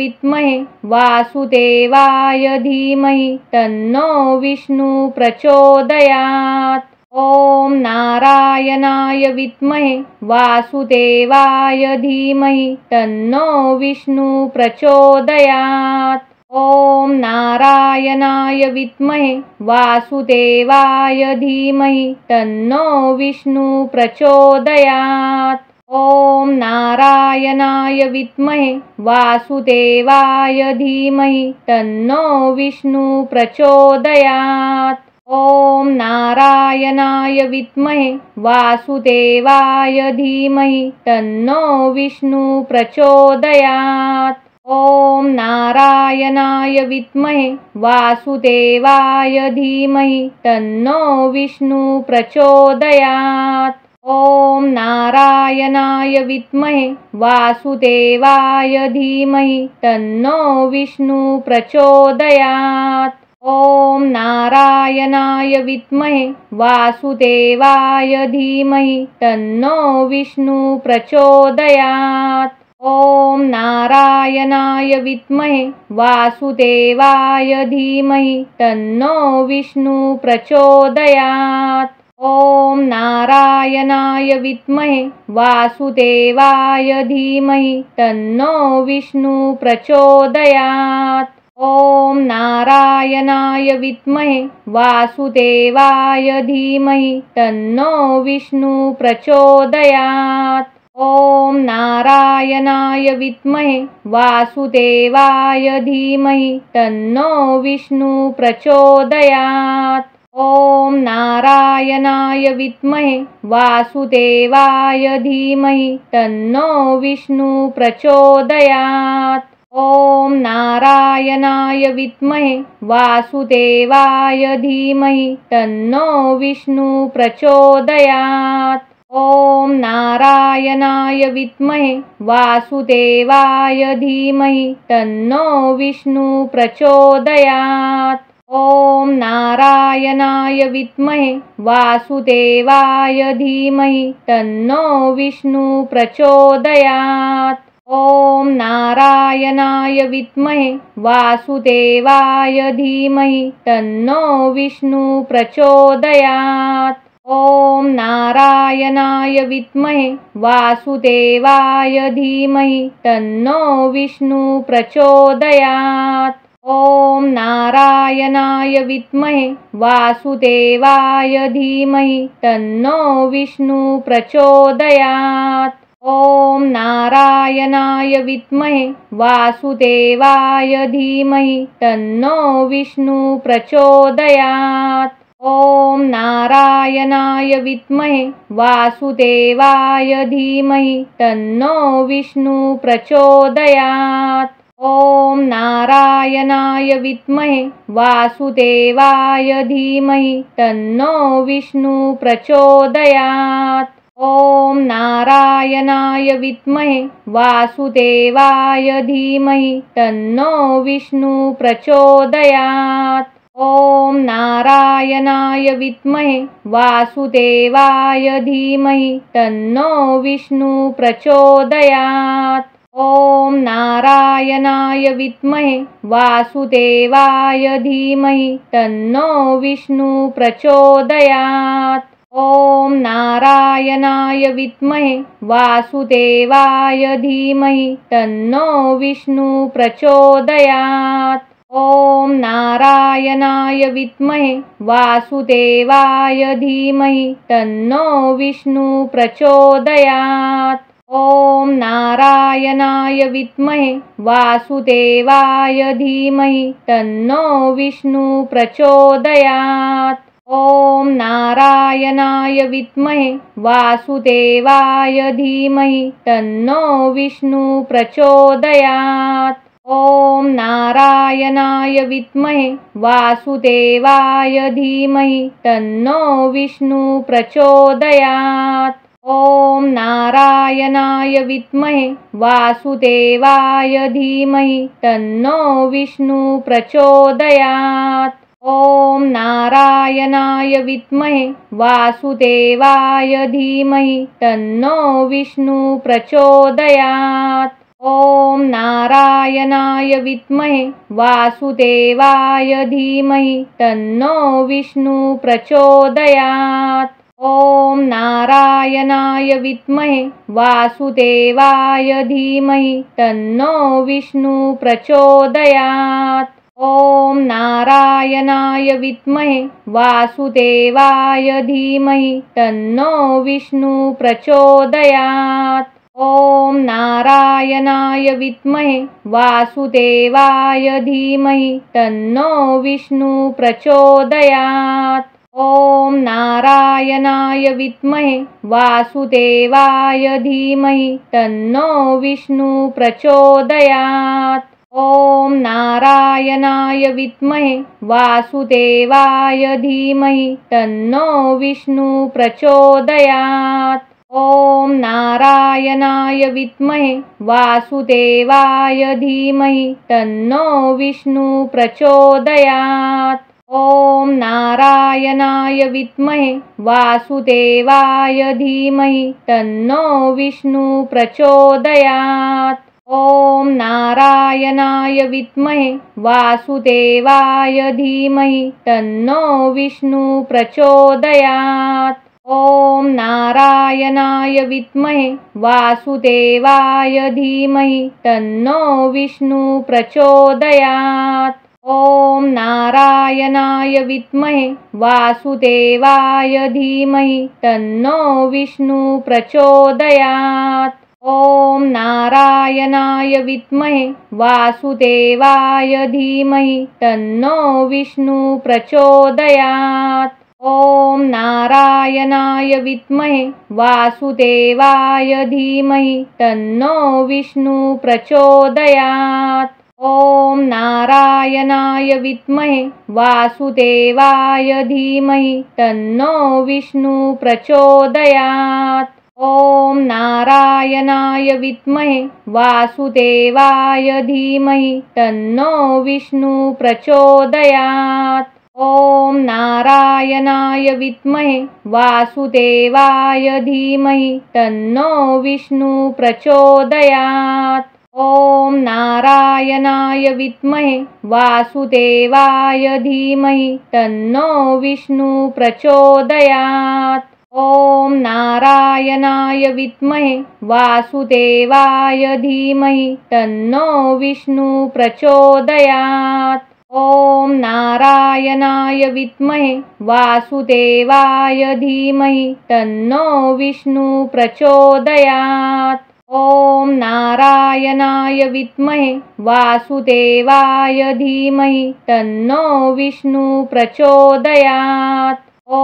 विद्महे वासुदेवाय धीमहि तन्नो विष्णुः प्रचोदयात्। ॐ नारायणाय विद्महे वासुदेवाय धीमहि तन्नो विष्णुः प्रचोदयात्। ॐ नारायणाय विद्महे वासुदेवाय धीमहि तन्नो विष्णुः प्रचोदयात्। ॐ नारायणाय विद्महे वासुदेवाय धीमहि तन्नो विष्णुः प्रचोदयात्। ॐ नारायणाय विद्महे वासुदेवाय धीमहि तन्नो विष्णुः प्रचोदयात्। ॐ नारायणाय विद्महे वासुदेवाय धीमहि तन्नो विष्णुः प्रचोदयात्। ॐ नारायणाय विद्महे वासुदेवाय धीमहि तन्नो विष्णुः प्रचोदयात्। ॐ नारायणाय विद्महे वासुदेवाय धीमहि तन्नो विष्णुः प्रचोदयात्। ॐ नारायणाय विद्महे वासुदेवाय धीमहि तन्नो विष्णुः प्रचोदयात्। ॐ नारायणाय विद्महे वासुदेवाय धीमहि तन्नो विष्णुः प्रचोदयात्। ॐ नारायणाय विद्महे वासुदेवाय धीमहि तन्नो विष्णुः प्रचोदयात्। ॐ नारायणाय विद्महे वासुदेवाय धीमहि तन्नो विष्णुः प्रचोदयात्। ॐ नारायणाय विद्महे वासुदेवाय धीमहि तन्नो विष्णुः प्रचोदयात्। ॐ नारायणाय विद्महे वासुदेवाय धीमहि तन्नो विष्णु प्रचोदयात्। ॐ नारायणाय विद्महे वासुदेवाय धीमहि तन्नो विष्णु प्रचोदयात्। ॐ नारायणाय विद्महे वासुदेवाय धीमहि तन्नो विष्णु प्रचोदयात्। ॐ नारायणाय विद्महे वासुदेवाय धीमहि तन्नो विष्णु प्रचोदयात्। ॐ नारायणाय विद्महे वासुदेवाय धीमहि तन्नो विष्णु प्रचोदयात्। ॐ नारायणाय विद्महे वासुदेवाय धीमहि तन्नो विष्णु प्रचोदयात्। ॐ नारायणाय विद्महे वासुदेवाय धीमहि तन्नो विष्णु प्रचोदयात्। ॐ नारायणाय विद्महे वासुदेवाय धीमहि तन्नो विष्णु प्रचोदयात्। ॐ नारायणाय विद्महे वासुदेवाय धीमहि तन्नो विष्णु प्रचोदयात्। ॐ नारायणाय विद्महे वासुदेवाय धीमहि तन्नो विष्णु प्रचोदयात्। ॐ नारायणाय विद्महे वासुदेवाय धीमहि तन्नो विष्णु प्रचोदयात्। ॐ नारायणाय विद्महे वासुदेवाय धीमहि तन्नो विष्णु प्रचोदयात्। ॐ नारायणाय विद्महे वासुदेवाय धीमहि तन्नो विष्णु प्रचोदयात्। ॐ नारायणाय विद्महे वासुदेवाय धीमहि तन्नो विष्णु प्रचोदयात्। ॐ नारायणाय विद्महे वासुदेवाय धीमहि तन्नो विष्णु प्रचोदयात्। ॐ नारायणाय विद्महे वासुदेवाय धीमहि तन्नो विष्णु प्रचोदयात्। ॐ नारायणाय विद्महे वासुदेवाय धीमहि तन्नो विष्णु प्रचोदयात्। ॐ नारायणाय विद्महे वासुदेवाय धीमहि तन्नो विष्णु प्रचोदयात्। ॐ नारायणाय विद्महे वासुदेवाय धीमहि तन्नो विष्णु प्रचोदयात्। ॐ नारायणाय विद्महे वासुदेवाय धीमहि तन्नो विष्णु प्रचोदयात्। ॐ नारायणाय विद्महे वासुदेवाय धीमहि तन्नो विष्णु प्रचोदयात्। ॐ नारायणाय विद्महे वासुदेवाय धीमहि तन्नो विष्णु प्रचोदयात्। ॐ नारायणाय विद्महे वासुदेवाय धीमहि तन्नो विष्णु प्रचोदयात्। ॐ नारायणाय विद्महे वासुदेवाय धीमहि तन्नो विष्णु प्रचोदयात्। ॐ नारायणाय विद्महे वासुदेवाय धीमहि तन्नो विष्णु प्रचोदयात्। ॐ नारायणाय विद्महे वासुदेवाय धीमहि तन्नो विष्णु प्रचोदयात्। ॐ नारायणाय विद्महे वासुदेवाय धीमहि तन्नो विष्णु प्रचोदयात्। ॐ नारायणाय विद्महे वासुदेवाय धीमहि तन्नो विष्णु प्रचोदयात्। ॐ नारायणाय विद्महे वासुदेवाय धीमहि तन्नो विष्णु प्रचोदयात्। ॐ नारायणाय विद्महे वासुदेवाय धीमहि तन्नो विष्णु प्रचोदयात्। ॐ नारायणाय विद्महे वासुदेवाय धीमहि तन्नो विष्णु प्रचोदयात्। ॐ नारायणाय विद्महे वासुदेवाय धीमहि तन्नो विष्णुः प्रचोदयात्। ॐ नारायणाय विद्महे वासुदेवाय धीमहि तन्नो विष्णुः प्रचोदयात्। ॐ नारायणाय विद्महे वासुदेवाय धीमहि तन्नो विष्णुः प्रचोदयात्। ॐ नारायणाय विद्महे वासुदेवाय धीमहि तन्नो विष्णुः प्रचोदयात्। ॐ नारायणाय विद्महे वासुदेवाय धीमहि तन्नो विष्णुः प्रचोदयात्। ॐ नारायणाय विद्महे वासुदेवाय धीमहि तन्नो विष्णुः प्रचोदयात्। ॐ नारायणाय विद्महे वासुदेवाय धीमहि तन्नो विष्णुः प्रचोदयात्। ॐ नारायणाय विद्महे वासुदेवाय धीमहि तन्नो विष्णुः प्रचोदयात्। ॐ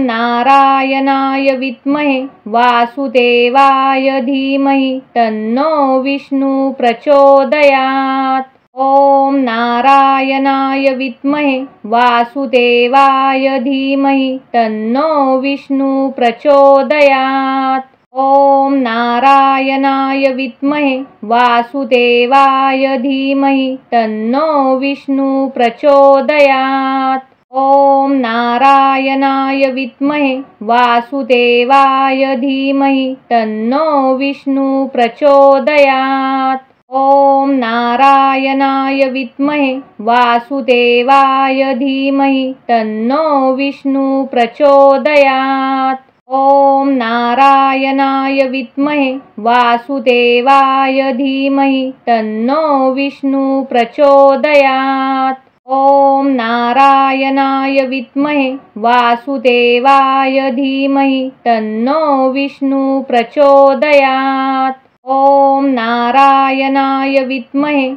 नारायणाय विद्महे वासुदेवाय धीमहि तन्नो विष्णुः प्रचोदयात्। ॐ नारायणाय विद्महे वासुदेवाय धीमहि तन्नो विष्णुः प्रचोदयात्। ॐ नारायणाय विद्महे वासुदेवाय धीमहि तन्नो विष्णुः प्रचोदयात्। ॐ नारायणाय विद्महे वासुदेवाय धीमहि तन्नो विष्णुः प्रचोदयात्। ॐ नारायणाय विद्महे वासुदेवाय धीमहि तन्नो विष्णुः प्रचोदयात्। ॐ नारायणाय विद्महे वासुदेवाय धीमहि तन्नो विष्णुः प्रचोदयात्। ॐ नारायणाय विद्महे वासुदेवाय धीमहि तन्नो विष्णुः प्रचोदयात्। ॐ नारायणाय विद्महे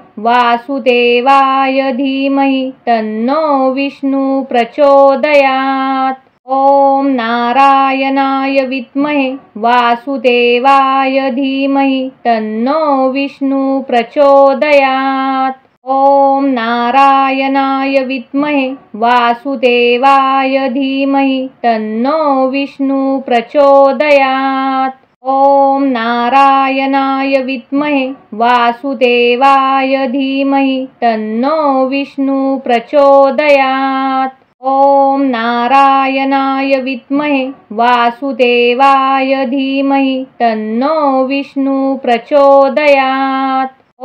वासुदेवाय धीमहि तन्नो विष्णुः प्रचोदयात्। ॐ नारायणाय विद्महे वासुदेवाय धीमहि तन्नो विष्णुः प्रचोदयात्। ॐ नारायणाय विद्महे वासुदेवाय धीमहि तन्नो विष्णुः प्रचोदयात्। ॐ नारायणाय विद्महे वासुदेवाय धीमहि तन्नो विष्णुः प्रचोदयात्। ॐ नारायणाय विद्महे वासुदेवाय धीमहि तन्नो विष्णुः प्रचोदयात्। ॐ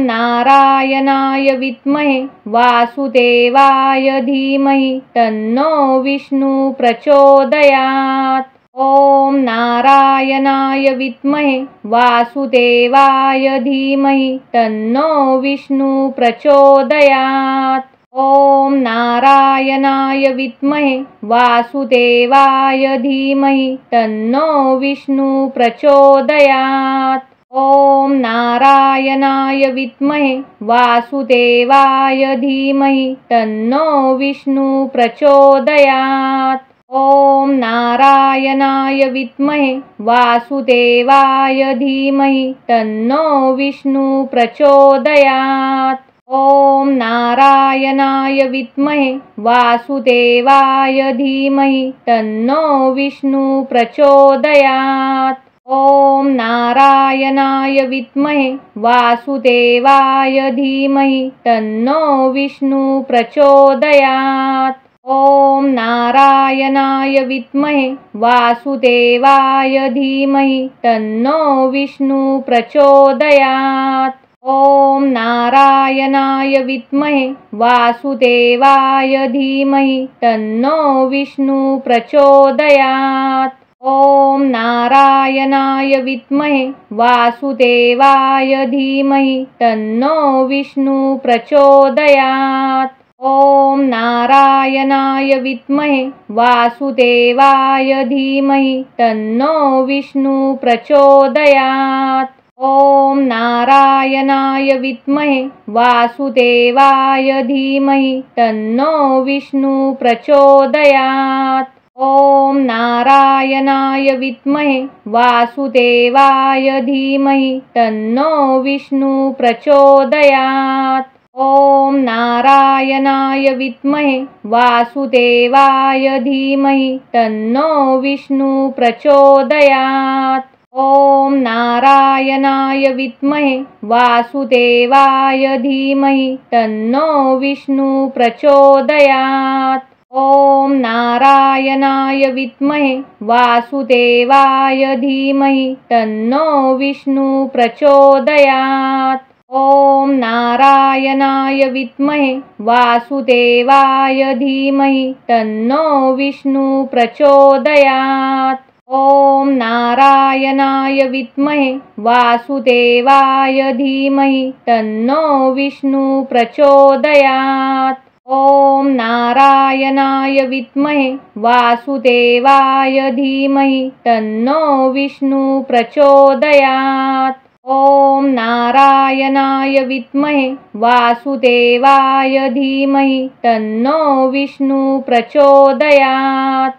नारायणाय विद्महे वासुदेवाय धीमहि तन्नो विष्णुः प्रचोदयात्। ॐ नारायणाय विद्महे वासुदेवाय धीमहि तन्नो विष्णुः प्रचोदयात्। ॐ नारायणाय विद्महे वासुदेवाय धीमहि तन्नो विष्णुः प्रचोदयात्। ॐ नारायणाय विद्महे वासुदेवाय धीमहि तन्नो विष्णुः प्रचोदयात्। ॐ नारायणाय विद्महे वासुदेवाय धीमहि तन्नो विष्णुः प्रचोदयात्। ॐ नारायणाय विद्महे वासुदेवाय धीमहि तन्नो विष्णुः प्रचोदयात्। ॐ नारायणाय विद्महे वासुदेवाय धीमहि तन्नो विष्णुः प्रचोदयात्। ॐ नारायणाय विद्महे वासुदेवाय धीमहि तन्नो विष्णुः प्रचोदयात्। ॐ नारायणाय विद्महे वासुदेवाय धीमहि तन्नो विष्णुः प्रचोदयात्। ॐ नारायणाय विद्महे वासुदेवाय धीमहि तन्नो विष्णुः प्रचोदयात्। ॐ नारायणाय विद्महे वासुदेवाय धीमहि तन्नो विष्णुः प्रचोदयात्। ॐ नारायणाय विद्महे वासुदेवाय धीमहि तन्नो विष्णुः प्रचोदयात्। ॐ नारायणाय विद्महे वासुदेवाय धीमहि तन्नो विष्णुः प्रचोदयात्। ॐ नारायणाय विद्महे वासुदेवाय धीमहि तन्नो विष्णुः प्रचोदयात्। ॐ नारायणाय विद्महे वासुदेवाय धीमहि तन्नो विष्णुः प्रचोदयात्। ॐ नारायणाय विद्महे वासुदेवाय धीमहि तन्नो विष्णुः प्रचोदयात्। ॐ नारायणाय विद्महे वासुदेवाय धीमहि तन्नो विष्णुः प्रचोदयात्। ॐ नारायणाय विद्महे वासुदेवाय धीमहि तन्नो विष्णुः प्रचोदयात्। ॐ नारायणाय विद्महे वासुदेवाय धीमहि तन्नो विष्णुः प्रचोदयात्। ॐ नारायणाय विद्महे वासुदेवाय धीमहि तन्नो विष्णुः प्रचोदयात्।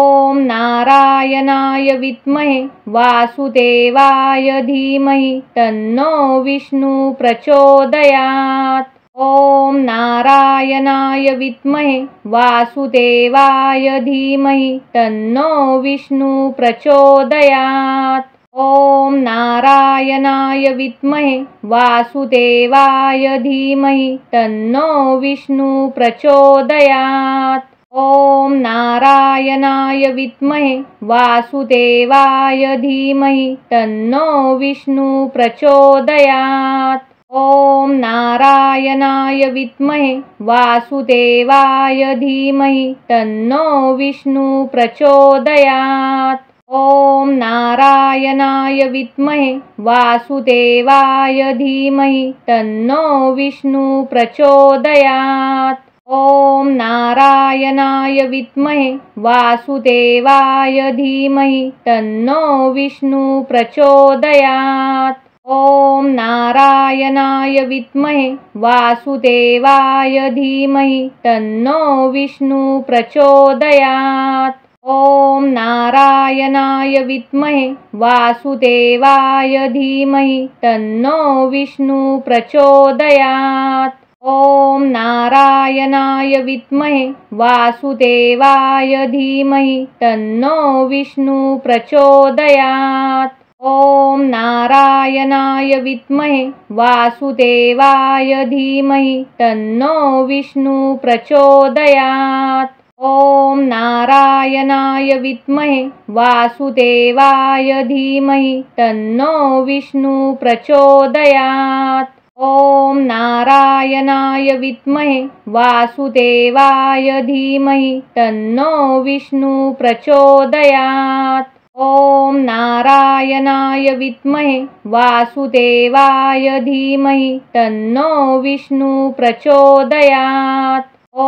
ॐ नारायणाय विद्महे वासुदेवाय धीमहि तन्नो विष्णुः प्रचोदयात्। ॐ नारायणाय विद्महे वासुदेवाय धीमहि तन्नो विष्णुः प्रचोदयात्। ॐ नारायणाय विद्महे वासुदेवाय धीमहि तन्नो विष्णुः प्रचोदयात्। ॐ नारायणाय विद्महे वासुदेवाय धीमहि तन्नो विष्णुः प्रचोदयात्। ॐ नारायणाय विद्महे वासुदेवाय धीमहि तन्नो विष्णुः प्रचोदयात्। ॐ नारायणाय विद्महे वासुदेवाय धीमहि तन्नो विष्णुः प्रचोदयात्। ॐ नारायणाय विद्महे वासुदेवाय धीमहि तन्नो विष्णुः प्रचोदयात्। ॐ नारायणाय विद्महे वासुदेवाय धीमहि तन्नो विष्णुः प्रचोदयात्। ॐ नारायणाय विद्महे वासुदेवाय धीमहि तन्नो विष्णुः प्रचोदयात्। ॐ नारायणाय विद्महे वासुदेवाय धीमहि तन्नो विष्णुः प्रचोदयात्। ॐ नारायणाय विद्महे वासुदेवाय धीमहि तन्नो विष्णुः प्रचोदयात्। ॐ नारायणाय विद्महे वासुदेवाय धीमहि तन्नो विष्णुः प्रचोदयात्। ॐ नारायणाय विद्महे वासुदेवाय धीमहि तन्नो विष्णुः प्रचोदयात्। ॐ नारायणाय विद्महे वासुदेवाय धीमहि तन्नो विष्णुः प्रचोदयात्। ॐ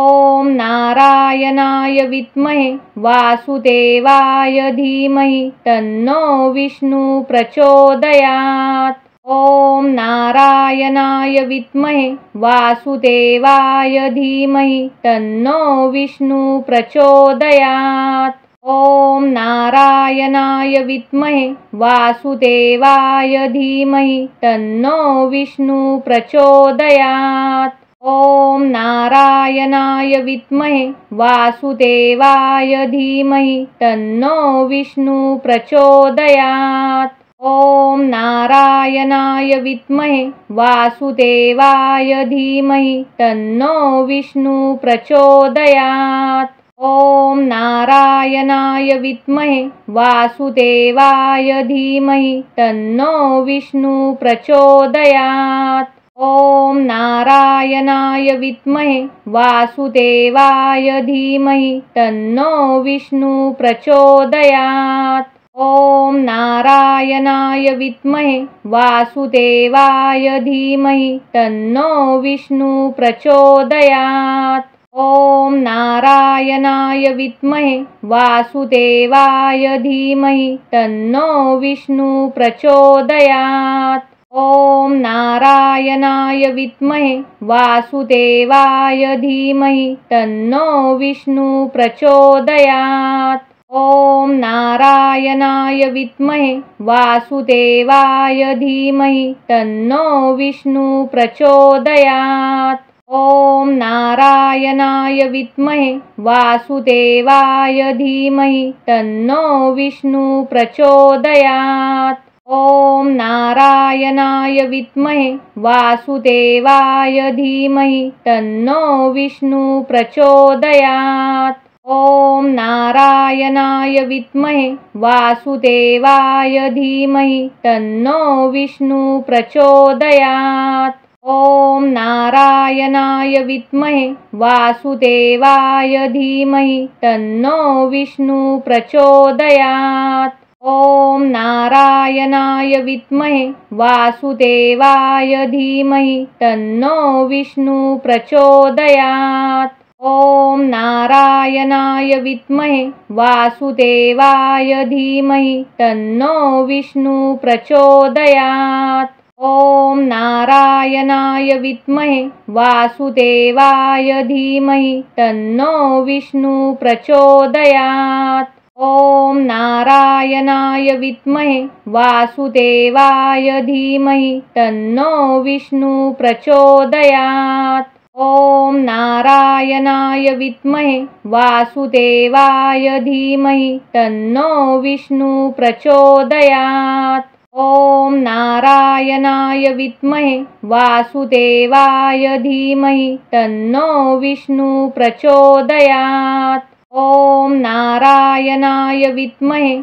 नारायणाय विद्महे वासुदेवाय धीमहि तन्नो विष्णुः प्रचोदयात्। ॐ नारायणाय विद्महे वासुदेवाय धीमहि तन्नो विष्णुः प्रचोदयात्। ॐ नारायणाय विद्महे वासुदेवाय धीमहि तन्नो विष्णुः प्रचोदयात्। ॐ नारायणाय विद्महे वासुदेवाय धीमहि तन्नो विष्णुः प्रचोदयात्। ॐ नारायणाय विद्महे वासुदेवाय धीमहि तन्नो विष्णुः प्रचोदयात्। ॐ नारायणाय विद्महे वासुदेवाय धीमहि तन्नो विष्णुः प्रचोदयात्। ॐ नारायणाय विद्महे वासुदेवाय धीमहि तन्नो विष्णुः प्रचोदयात्। ॐ नारायणाय विद्महे वासुदेवाय धीमहि तन्नो विष्णुः प्रचोदयात्। ॐ नारायणाय विद्महे वासुदेवाय धीमहि तन्नो विष्णुः प्रचोदयात्। ॐ नारायणाय विद्महे वासुदेवाय धीमहि तन्नो विष्णुः प्रचोदयात्। ॐ नारायणाय विद्महे वासुदेवाय धीमहि तन्नो विष्णुः प्रचोदयात्। ॐ नारायणाय विद्महे वासुदेवाय धीमहि तन्नो विष्णुः प्रचोदयात्। ॐ नारायणाय विद्महे वासुदेवाय धीमहि तन्नो विष्णुः प्रचोदयात्। ॐ नारायणाय विद्महे वासुदेवाय धीमहि तन्नो विष्णुः प्रचोदयात्। ॐ नारायणाय विद्महे वासुदेवाय धीमहि तन्नो विष्णुः प्रचोदयात्। ॐ नारायणाय विद्महे वासुदेवाय धीमहि तन्नो विष्णुः प्रचोदयात्। ॐ नारायणाय विद्महे वासुदेवाय धीमहि तन्नो विष्णुः प्रचोदयात्। ॐ नारायणाय विद्महे वासुदेवाय धीमहि तन्नो विष्णुः प्रचोदयात्। ॐ नारायणाय विद्महे वासुदेवाय धीमहि तन्नो विष्णुः प्रचोदयात्। ॐ नारायणाय विद्महे वासुदेवाय धीमहि तन्नो विष्णुः प्रचोदयात्। ॐ नारायणाय विद्महे वासुदेवाय धीमहि तन्नो विष्णुः प्रचोदयात्। ॐ नारायणाय विद्महे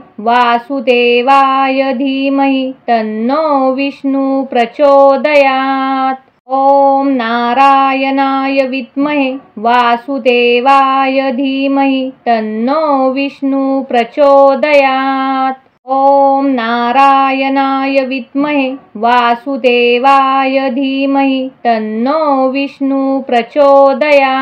वासुदेवाय धीमहि तन्नो विष्णुः प्रचोदयात्। ॐ नारायणाय विद्महे वासुदेवाय धीमहि तन्नो विष्णुः प्रचोदयात्। ॐ नारायणाय विद्महे वासुदेवाय धीमहि तन्नो विष्णुः प्रचोदयात्।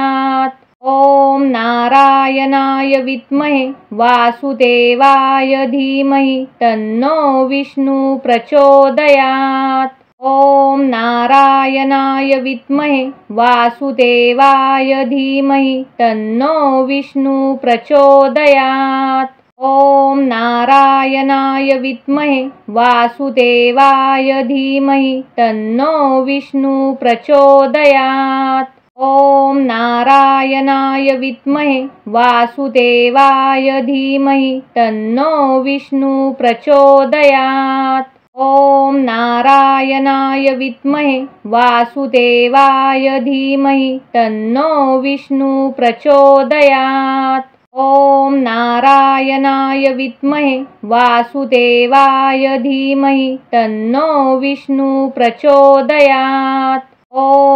ॐ नारायणाय विद्महे वासुदेवाय धीमहि तन्नो विष्णुः प्रचोदयात्। ॐ नारायणाय विद्महे वासुदेवाय धीमहि तन्नो विष्णुः प्रचोदयात्। ॐ नारायणाय विद्महे वासुदेवाय धीमहि तन्नो विष्णुः प्रचोदयात्। ॐ नारायणाय विद्महे वासुदेवाय धीमहि तन्नो विष्णुः प्रचोदयात्। ॐ नारायणाय विद्महे वासुदेवाय धीमहि तन्नो विष्णुः प्रचोदयात्। ॐ नारायणाय विद्महे वासुदेवाय धीमहि तन्नो विष्णुः प्रचोदयात्। ॐ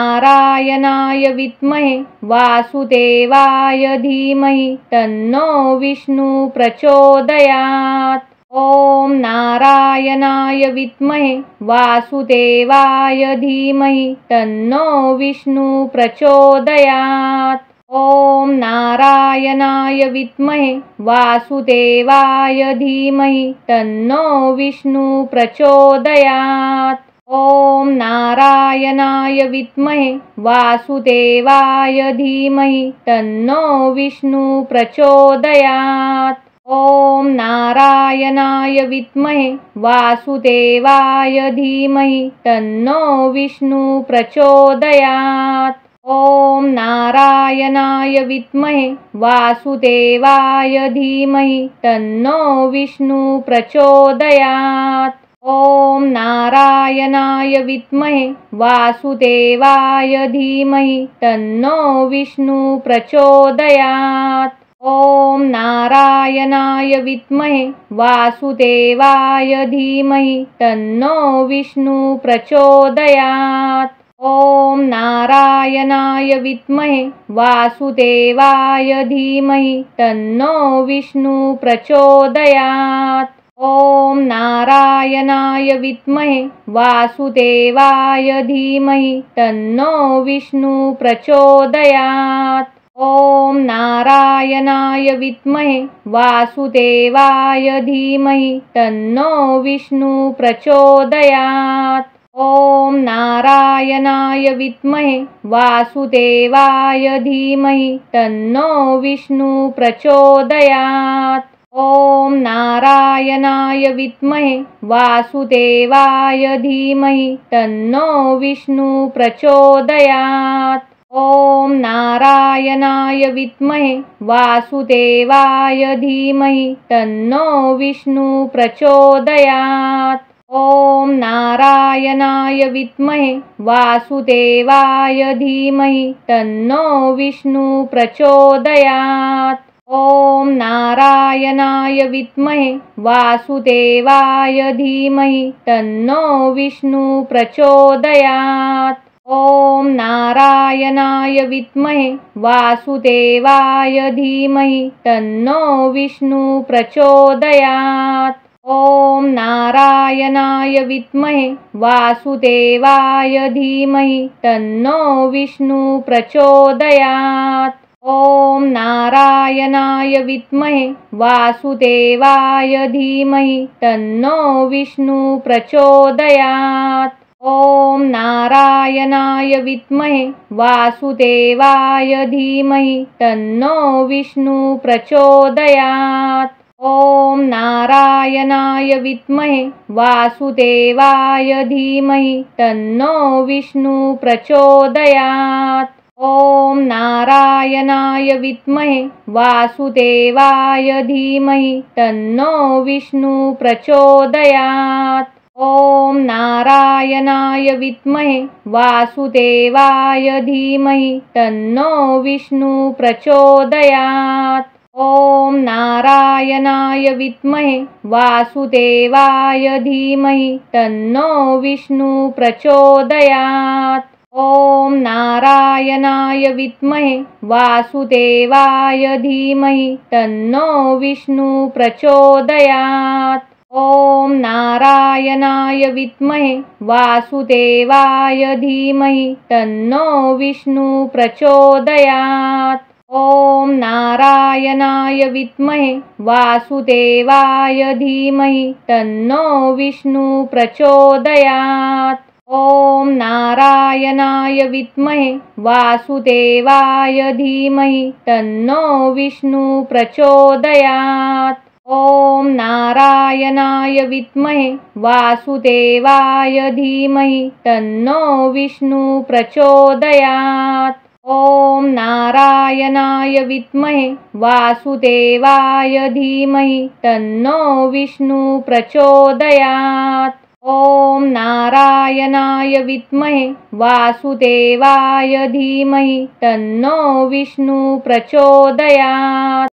नारायणाय विद्महे वासुदेवाय धीमहि तन्नो विष्णुः प्रचोदयात्। ॐ नारायणाय विद्महे वासुदेवाय धीमहि तन्नो विष्णुः प्रचोदयात्। ॐ नारायणाय विद्महे वासुदेवाय धीमहि तन्नो विष्णुः प्रचोदयात्। ॐ नारायणाय विद्महे वासुदेवाय धीमहि तन्नो विष्णुः प्रचोदयात्। ॐ नारायणाय विद्महे वासुदेवाय धीमहि तन्नो विष्णुः प्रचोदयात्। ॐ नारायणाय विद्महे वासुदेवाय धीमहि तन्नो विष्णुः प्रचोदयात्। ॐ नारायणाय विद्महे वासुदेवाय धीमहि तन्नो विष्णुः प्रचोदयात्। ॐ नारायणाय विद्महे वासुदेवाय धीमहि तन्नो विष्णुः प्रचोदयात्। ॐ नारायणाय विद्महे वासुदेवाय धीमहि तन्नो विष्णुः प्रचोदयात्। ॐ नारायणाय विद्महे वासुदेवाय धीमहि तन्नो विष्णुः प्रचोदयात्। ॐ नारायणाय विद्महे वासुदेवाय धीमहि तन्नो विष्णुः प्रचोदयात्। ॐ नारायणाय विद्महे वासुदेवाय धीमहि तन्नो विष्णुः प्रचोदयात्। ॐ नारायणाय विद्महे वासुदेवाय धीमहि तन्नो विष्णुः प्रचोदयात्। ॐ नारायणाय विद्महे वासुदेवाय धीमहि तन्नो विष्णुः प्रचोदयात्। ॐ नारायणाय विद्महे वासुदेवाय धीमहि तन्नो विष्णुः प्रचोदयात्। ॐ नारायणाय विद्महे वासुदेवाय धीमहि तन्नो विष्णुः प्रचोदयात्। ॐ नारायणाय विद्महे वासुदेवाय धीमहि तन्नो विष्णुः प्रचोदयात्। ॐ नारायणाय विद्महे वासुदेवाय धीमहि तन्नो विष्णुः प्रचोदयात्। ॐ नारायणाय विद्महे वासुदेवाय धीमहि तन्नो विष्णुः प्रचोदयात्। ॐ नारायणाय विद्महे वासुदेवाय धीमहि तन्नो विष्णुः प्रचोदयात्। ॐ नारायणाय विद्महे वासुदेवाय धीमहि तन्नो विष्णुः प्रचोदयात्। ॐ नारायणाय विद्महे वासुदेवाय धीमहि तन्नो विष्णुः प्रचोदयात्। ॐ नारायणाय विद्महे वासुदेवाय धीमहि तन्नो विष्णुः प्रचोदयात्। ॐ नारायणाय विद्महे वासुदेवाय धीमहि तन्नो विष्णुः प्रचोदयात्। ॐ नारायणाय विद्महे वासुदेवाय धीमहि तन्नो विष्णुः प्रचोदयात्। ॐ नारायणाय विद्महे वासुदेवाय धीमहि तन्नो विष्णुः प्रचोदयात्। ॐ नारायणाय विद्महे वासुदेवाय धीमहि तन्नो विष्णुः प्रचोदयात्। ॐ नारायणाय विद्महे वासुदेवाय धीमहि तन्नो विष्णुः प्रचोदयात्। ॐ नारायणाय विद्महे वासुदेवाय धीमहि तन्नो विष्णुः प्रचोदयात्। ॐ नारायणाय विद्महे वासुदेवाय धीमहि तन्नो विष्णुः प्रचोदयात्। ॐ नारायणाय विद्महे वासुदेवाय धीमहि तन्नो विष्णुः प्रचोदयात्।